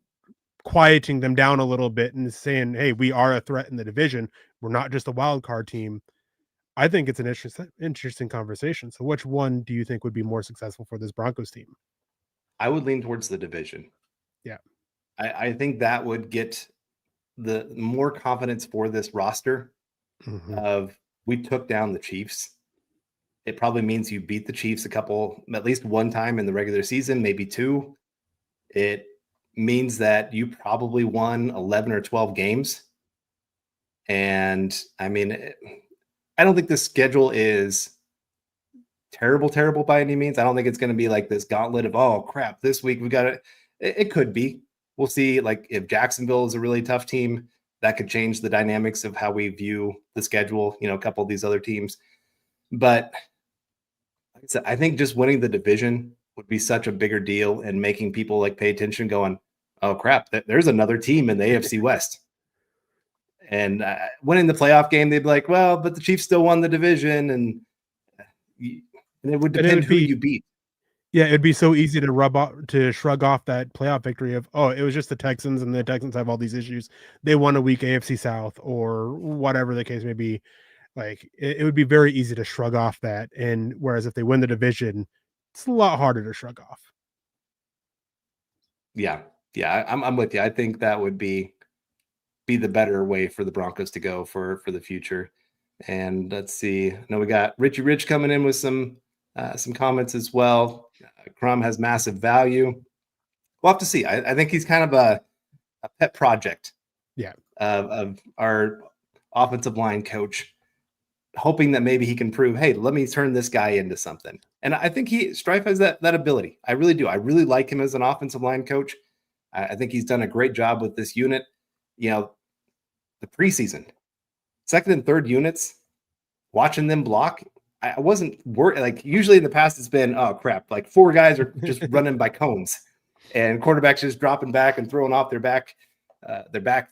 quieting them down a little bit and saying, hey, we are a threat in the division. We're not just a wild card team. I think it's an interesting conversation. So which one do you think would be more successful for this Broncos team? I would lean towards the division. Yeah. I think that would get the more confidence for this roster of we took down the Chiefs. It probably means you beat the Chiefs at least one time in the regular season, maybe two. It means that you probably won 11 or 12 games. And I mean, I don't think the schedule is terrible by any means. I don't think it's going to be like this gauntlet of, oh crap, this week we got it. It could be. We'll see. Like if Jacksonville is a really tough team, that could change the dynamics of how we view the schedule, a couple of these other teams. But like I said, I think just winning the division would be such a bigger deal and making people pay attention going, oh crap, there's another team in the AFC West. And winning the playoff game, they'd be like, well, but the Chiefs still won the division. And it would depend who you beat. Yeah, it'd be so easy to shrug off that playoff victory of, oh, it was just the Texans and the Texans have all these issues. They won a weak AFC South or whatever the case may be. It would be very easy to shrug off that. And whereas if they win the division, it's a lot harder to shrug off. Yeah, I'm with you. I think that would be the better way for the Broncos to go for the future. And let's see. No, we got Richie Rich coming in with some comments as well. Crum has massive value. We'll have to see. I think he's kind of a pet project. Yeah. Of our offensive line coach, hoping that maybe he can prove, hey, let me turn this guy into something. And I think Strife has that ability. I really do. I really like him as an offensive line coach. I think he's done a great job with this unit. The preseason, second and third units, watching them block, I wasn't worried. Usually in the past, it's been, oh crap, 4 guys are just running by cones and quarterbacks just dropping back and throwing off their back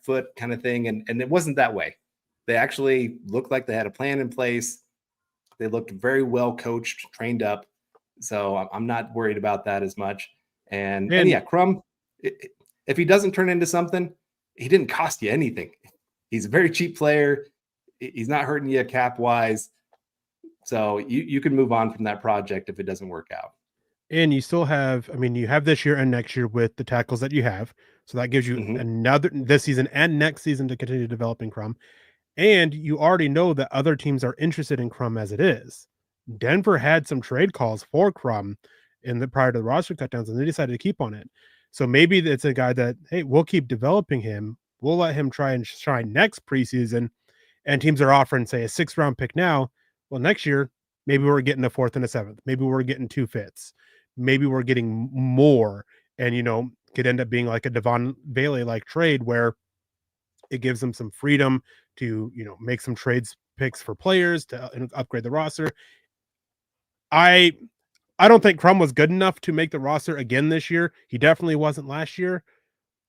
foot kind of thing. And it wasn't that way. They actually looked like they had a plan in place. They looked very well coached, trained up. So I'm not worried about that as much. And yeah, Crum, if he doesn't turn into something, he didn't cost you anything. He's a very cheap player. He's not hurting you cap wise. So you can move on from that project if it doesn't work out. And you still have, you have this year and next year with the tackles that you have. So that gives you this season and next season to continue developing Crum. And you already know that other teams are interested in Crum as it is. Denver had some trade calls for Crum prior to the roster cutdowns, and they decided to keep on it. So maybe it's a guy that, hey, we'll keep developing him. We'll let him try and shine next preseason. And teams are offering, say, a 6th-round pick now. Well, next year, maybe we're getting a 4th and a 7th. Maybe we're getting 2 5ths. Maybe we're getting more, and could end up being like a Devon Bailey like trade where it gives them some freedom to make some trades picks for players to upgrade the roster. I don't think Crum was good enough to make the roster again this year. He definitely wasn't last year,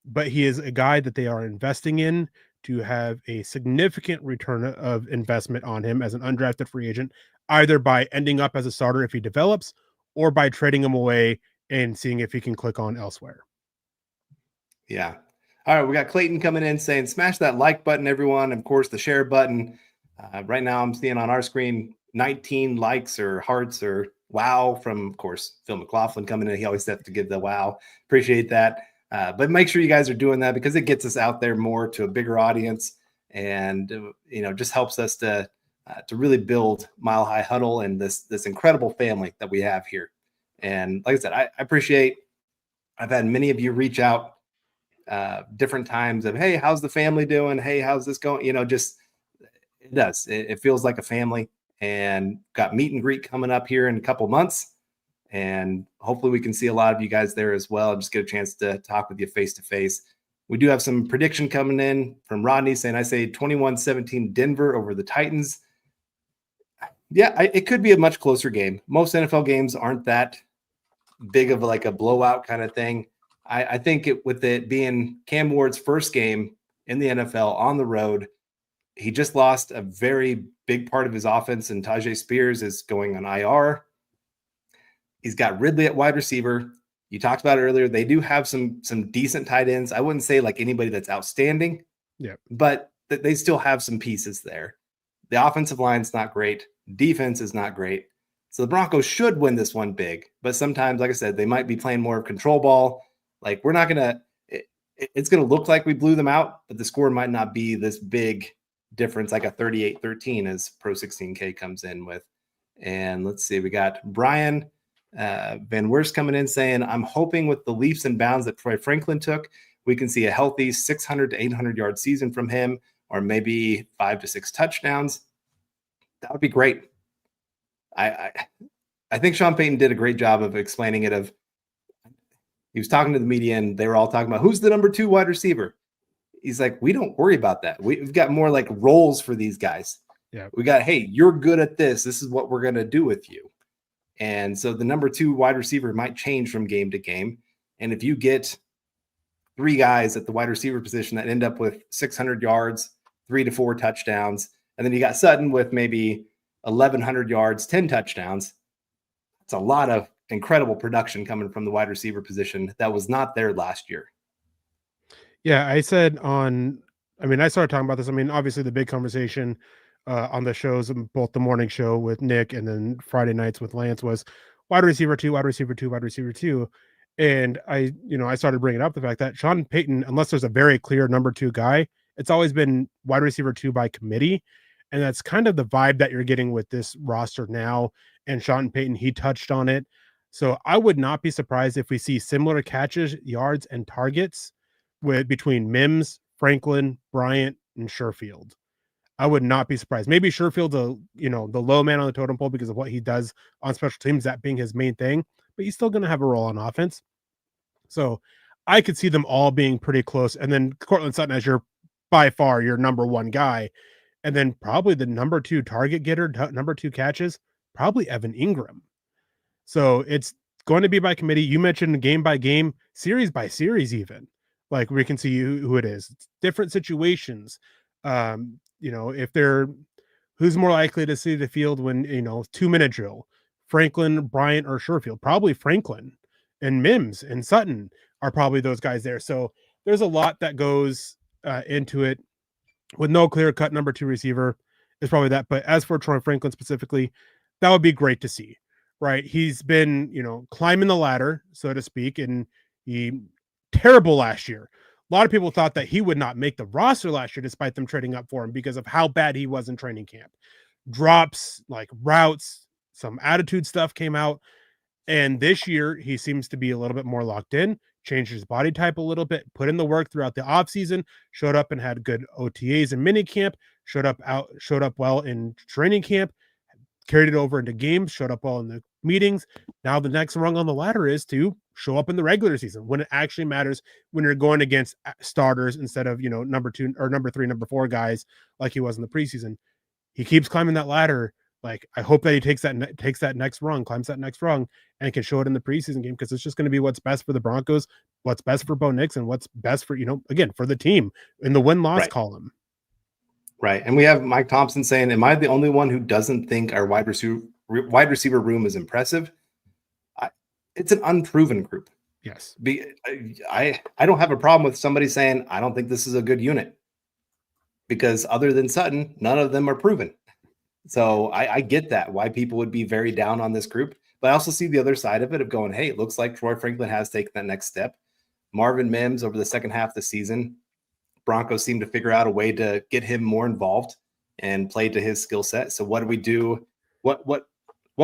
but he is a guy that they are investing in to have a significant return of investment on him as an undrafted free agent, either by ending up as a starter if he develops, or by trading him away and seeing if he can click on elsewhere. Yeah. All right. We got Clayton coming in saying, smash that like button, everyone. Of course, the share button. Right now I'm seeing on our screen 19 likes or hearts or wow from, of course, Phil McLaughlin coming in. He always has to give the wow. Appreciate that. But make sure you guys are doing that because it gets us out there more to a bigger audience and, just helps us to really build Mile High Huddle and this incredible family that we have here. And like I said, I appreciate, I've had many of you reach out different times of, hey, how's the family doing? Hey, how's this going? It does. It feels like a family, and got meet and greet coming up here in a couple months. And hopefully we can see a lot of you guys there as well. Just get a chance to talk with you face to face. We do have some prediction coming in from Rodney saying, I say 21-17 Denver over the Titans. Yeah, it could be a much closer game. Most NFL games aren't that big of like a blowout kind of thing. I think with it being Cam Ward's first game in the NFL on the road, he just lost a very big part of his offense, and Tajay Spears is going on IR. He's got Ridley at wide receiver. You talked about it earlier. They do have some decent tight ends. I wouldn't say like anybody that's outstanding, but they still have some pieces there. The offensive line's not great. Defense is not great. So the Broncos should win this one big, but sometimes, like I said, they might be playing more control ball. Like we're not going to, it's going to look like we blew them out, but the score might not be this big difference, like a 38-13 as Pro 16K comes in with. And let's see, we got Brian Van Werst coming in saying, I'm hoping with the leaps and bounds that Troy Franklin took, we can see a healthy 600 to 800 yard season from him, or maybe 5 to 6 touchdowns. That would be great. I think Sean Payton did a great job of explaining it. He was talking to the media and they were all talking about who's the number 2 wide receiver. He's like, we don't worry about that. We've got more like roles for these guys. Yeah. We got, hey, you're good at this. This is what we're going to do with you. And so the number 2 wide receiver might change from game to game. And if you get 3 guys at the wide receiver position that end up with 600 yards, 3 to 4 touchdowns, and then you got Sutton with maybe 1,100 yards, 10 touchdowns, it's a lot of incredible production coming from the wide receiver position that was not there last year. Yeah, I started talking about this. Obviously the big conversation on the shows, both the morning show with Nick and then Friday nights with Lance, was wide receiver 2, wide receiver 2, wide receiver 2. And I started bringing up the fact that Sean Payton, unless there's a very clear number 2 guy, it's always been wide receiver 2 by committee. And that's kind of the vibe that you're getting with this roster now. And Sean Payton, he touched on it. So I would not be surprised if we see similar catches, yards, and targets between Mims, Franklin, Bryant, and Sherfield. I would not be surprised. Maybe Sherfield's the low man on the totem pole because of what he does on special teams, that being his main thing, but he's still going to have a role on offense. So I could see them all being pretty close. And then Cortland Sutton as by far your number 1 guy. And then probably the number 2 target getter, number 2 catches, probably Evan Ingram. So it's going to be by committee. You mentioned game by game, series by series, even. Like we can see who it is. It's different situations. If they're who's more likely to see the field when 2-minute drill, Franklin, Bryant, or Sherfield. Probably Franklin, and Mims and Sutton are probably those guys there. So there's a lot that goes into it. With no clear-cut number 2 receiver, is probably that. But as for Troy Franklin specifically, that would be great to see, right? He's been, climbing the ladder, so to speak, and he terrible last year. A lot of people thought that he would not make the roster last year, despite them trading up for him because of how bad he was in training camp. Drops, like routes, some attitude stuff came out. And this year, he seems to be a little bit more locked in, changed his body type a little bit, put in the work throughout the offseason, showed up and had good OTAs and mini camp, showed up well in training camp, carried it over into games, showed up well in the meetings. Now the next rung on the ladder is to show up in the regular season when it actually matters, when you're going against starters instead of, number 2 or number 3, number 4 guys like he was in the preseason. He keeps climbing that ladder. Like, I hope that he takes that next rung, climbs that next rung, and can show it in the preseason game, because it's just going to be what's best for the Broncos, what's best for Bo Nix, and what's best for, again, for the team in the win-loss column. Right. And we have Mike Thompson saying, am I the only one who doesn't think our wide receiver room is impressive? It's an unproven group. Yes. I don't have a problem with somebody saying, I don't think this is a good unit, because other than Sutton, none of them are proven. So I get that, why people would be very down on this group. But I also see the other side of it of going, hey, it looks like Troy Franklin has taken that next step. Marvin Mims over the second half of the season, Broncos seem to figure out a way to get him more involved and play to his skill set. So what do we do? What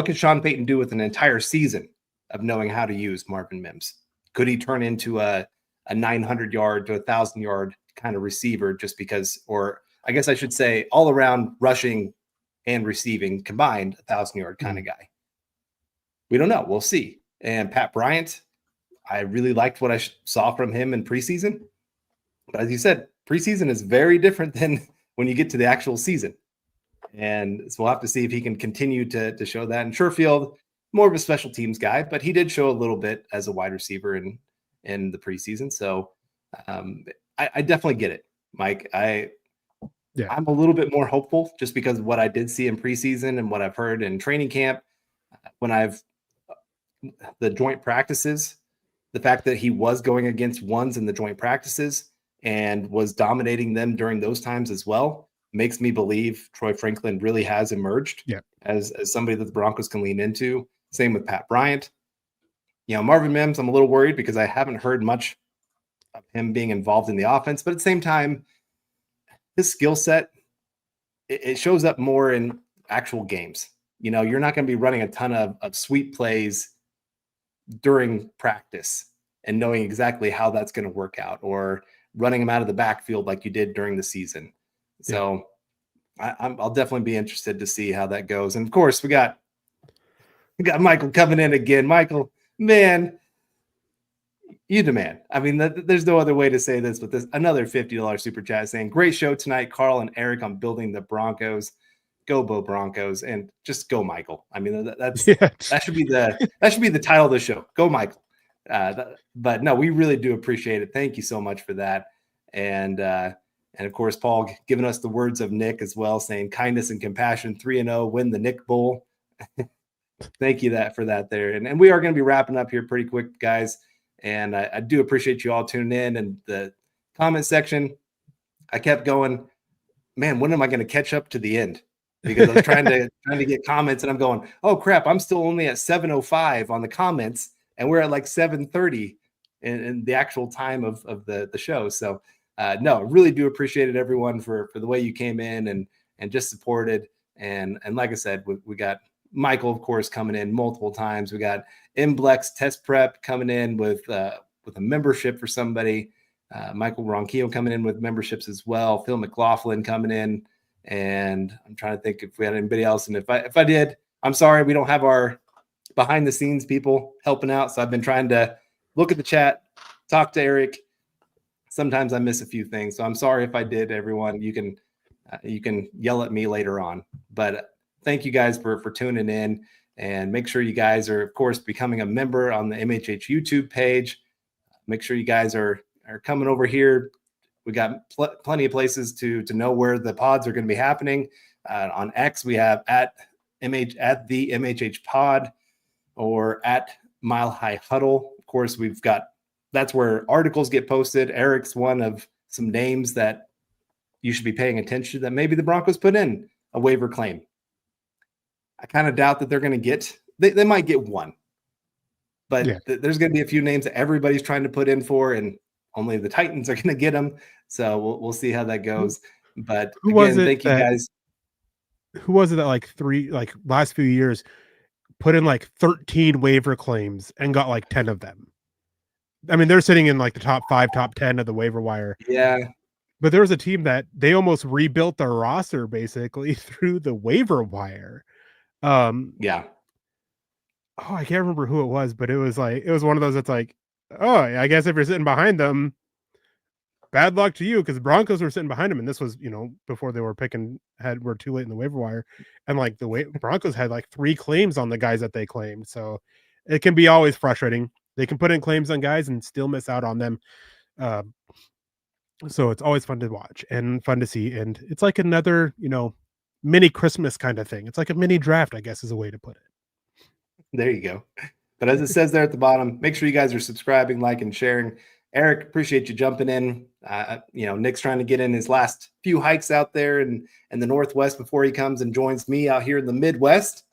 can Sean Payton do with an entire season of knowing how to use Marvin Mims? Could he turn into a 900-yard to 1,000-yard kind of receiver just because, or I guess I should say all around rushing and receiving combined 1,000-yard kind of guy? We don't know. We'll see. And Pat Bryant, I really liked what I saw from him in preseason. But as you said, preseason is very different than when you get to the actual season. And so we'll have to see if he can continue to show that. And Sherfield, more of a special teams guy, but he did show a little bit as a wide receiver in the preseason. So I definitely get it, Mike. I'm a little bit more hopeful just because of what I did see in preseason and what I've heard in training camp. When the joint practices, the fact that he was going against ones in the joint practices and was dominating them during those times as well makes me believe Troy Franklin really has emerged as somebody that the Broncos can lean into. Same with Pat Bryant. Marvin Mims, I'm a little worried because I haven't heard much of him being involved in the offense, but at the same time, his skill set, it shows up more in actual games. You're not going to be running a ton of sweep plays during practice and knowing exactly how that's going to work out, or running them out of the backfield like you did during the season. So I'll definitely be interested to see how that goes. And of course, we got Michael coming in again. Michael, man, you demand. I mean, there's no other way to say this, but this another $50 super chat saying, great show tonight, Carl and Eric, on building the Broncos. Go Bo Broncos, and just go Michael. I mean, that should be the title of the show. Go Michael. But no, we really do appreciate it. Thank you so much for that. And of course, Paul giving us the words of Nick as well, saying kindness and compassion, 3-0, win the Nick Bowl. Thank you for that there. And we are going to be wrapping up here pretty quick, guys. And I do appreciate you all tuning in. And the comment section, I kept going, man, when am I going to catch up to the end? Because I was trying to get comments, and I'm going, oh crap, I'm still only at 7:05 on the comments, and we're at like 7:30 in the actual time of the show. So no, really do appreciate it, everyone, for the way you came in and just supported. And like I said, we got Michael, of course, coming in multiple times. We got Mblex Test Prep coming in with a membership for somebody. Michael Ronquillo coming in with memberships as well. Phil McLaughlin coming in. And I'm trying to think if we had anybody else. And if I did, I'm sorry, we don't have our behind the scenes people helping out. So I've been trying to look at the chat, talk to Eric. Sometimes I miss a few things. So I'm sorry if I did, everyone. You can yell at me later on. But thank you guys for tuning in, and make sure you guys are, of course, becoming a member on the MHH YouTube page. Make sure you guys are coming over here. We got plenty of places to know where the pods are going to be happening. On X, we have at the MHH pod, or at Mile High Huddle. Of course, that's where articles get posted. Eric's one of some names that you should be paying attention to, that maybe the Broncos put in a waiver claim. I kind of doubt that they're going to get. They might get one, but there's going to be a few names that everybody's trying to put in for, and only the Titans are going to get them. So we'll see how that goes. But again, thank you guys. Who was it that last few years put in like 13 waiver claims and got like 10 of them. I mean, they're sitting in like the top 5, top 10 of the waiver wire. Yeah. But there was a team that they almost rebuilt their roster basically through the waiver wire. Yeah. Oh, I can't remember who it was, but it was one of those that's like, oh, I guess if you're sitting behind them, bad luck to you, because the Broncos were sitting behind them, and this was, before they were were too late in the waiver wire, and like Broncos had like 3 claims on the guys that they claimed, so it can be always frustrating. They can put in claims on guys and still miss out on them. So it's always fun to watch and fun to see, and it's like another, mini Christmas kind of thing. It's like a mini draft, I guess, is a way to put it. There you go. But as it says there at the bottom, make sure you guys are subscribing, liking, sharing. Eric, appreciate you jumping in. Nick's trying to get in his last few hikes out there in the Northwest before he comes and joins me out here in the Midwest.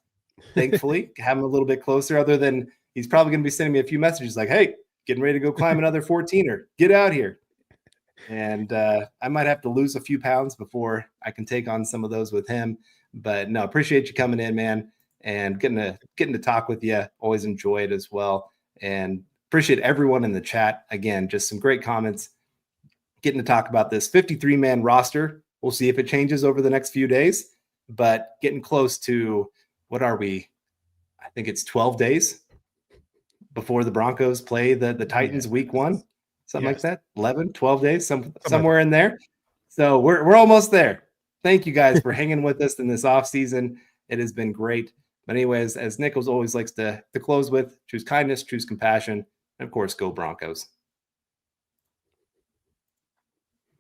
Thankfully, have him a little bit closer, other than he's probably going to be sending me a few messages like, hey, getting ready to go climb another 14er. Get out here. And I might have to lose a few pounds before I can take on some of those with him. But no, appreciate you coming in, man, and getting to talk with you. Always enjoy it as well. And appreciate everyone in the chat. Again, just some great comments. Getting to talk about this 53-man roster. We'll see if it changes over the next few days. But getting close to, what are we? I think it's 12 days before the Broncos play the Titans week 1. Something like that. 11, 12 days, somewhere in there. So we're almost there. Thank you guys for hanging with us in this off season. It has been great. But anyways, as Nichols always likes to close with, choose kindness, choose compassion, and of course, go Broncos.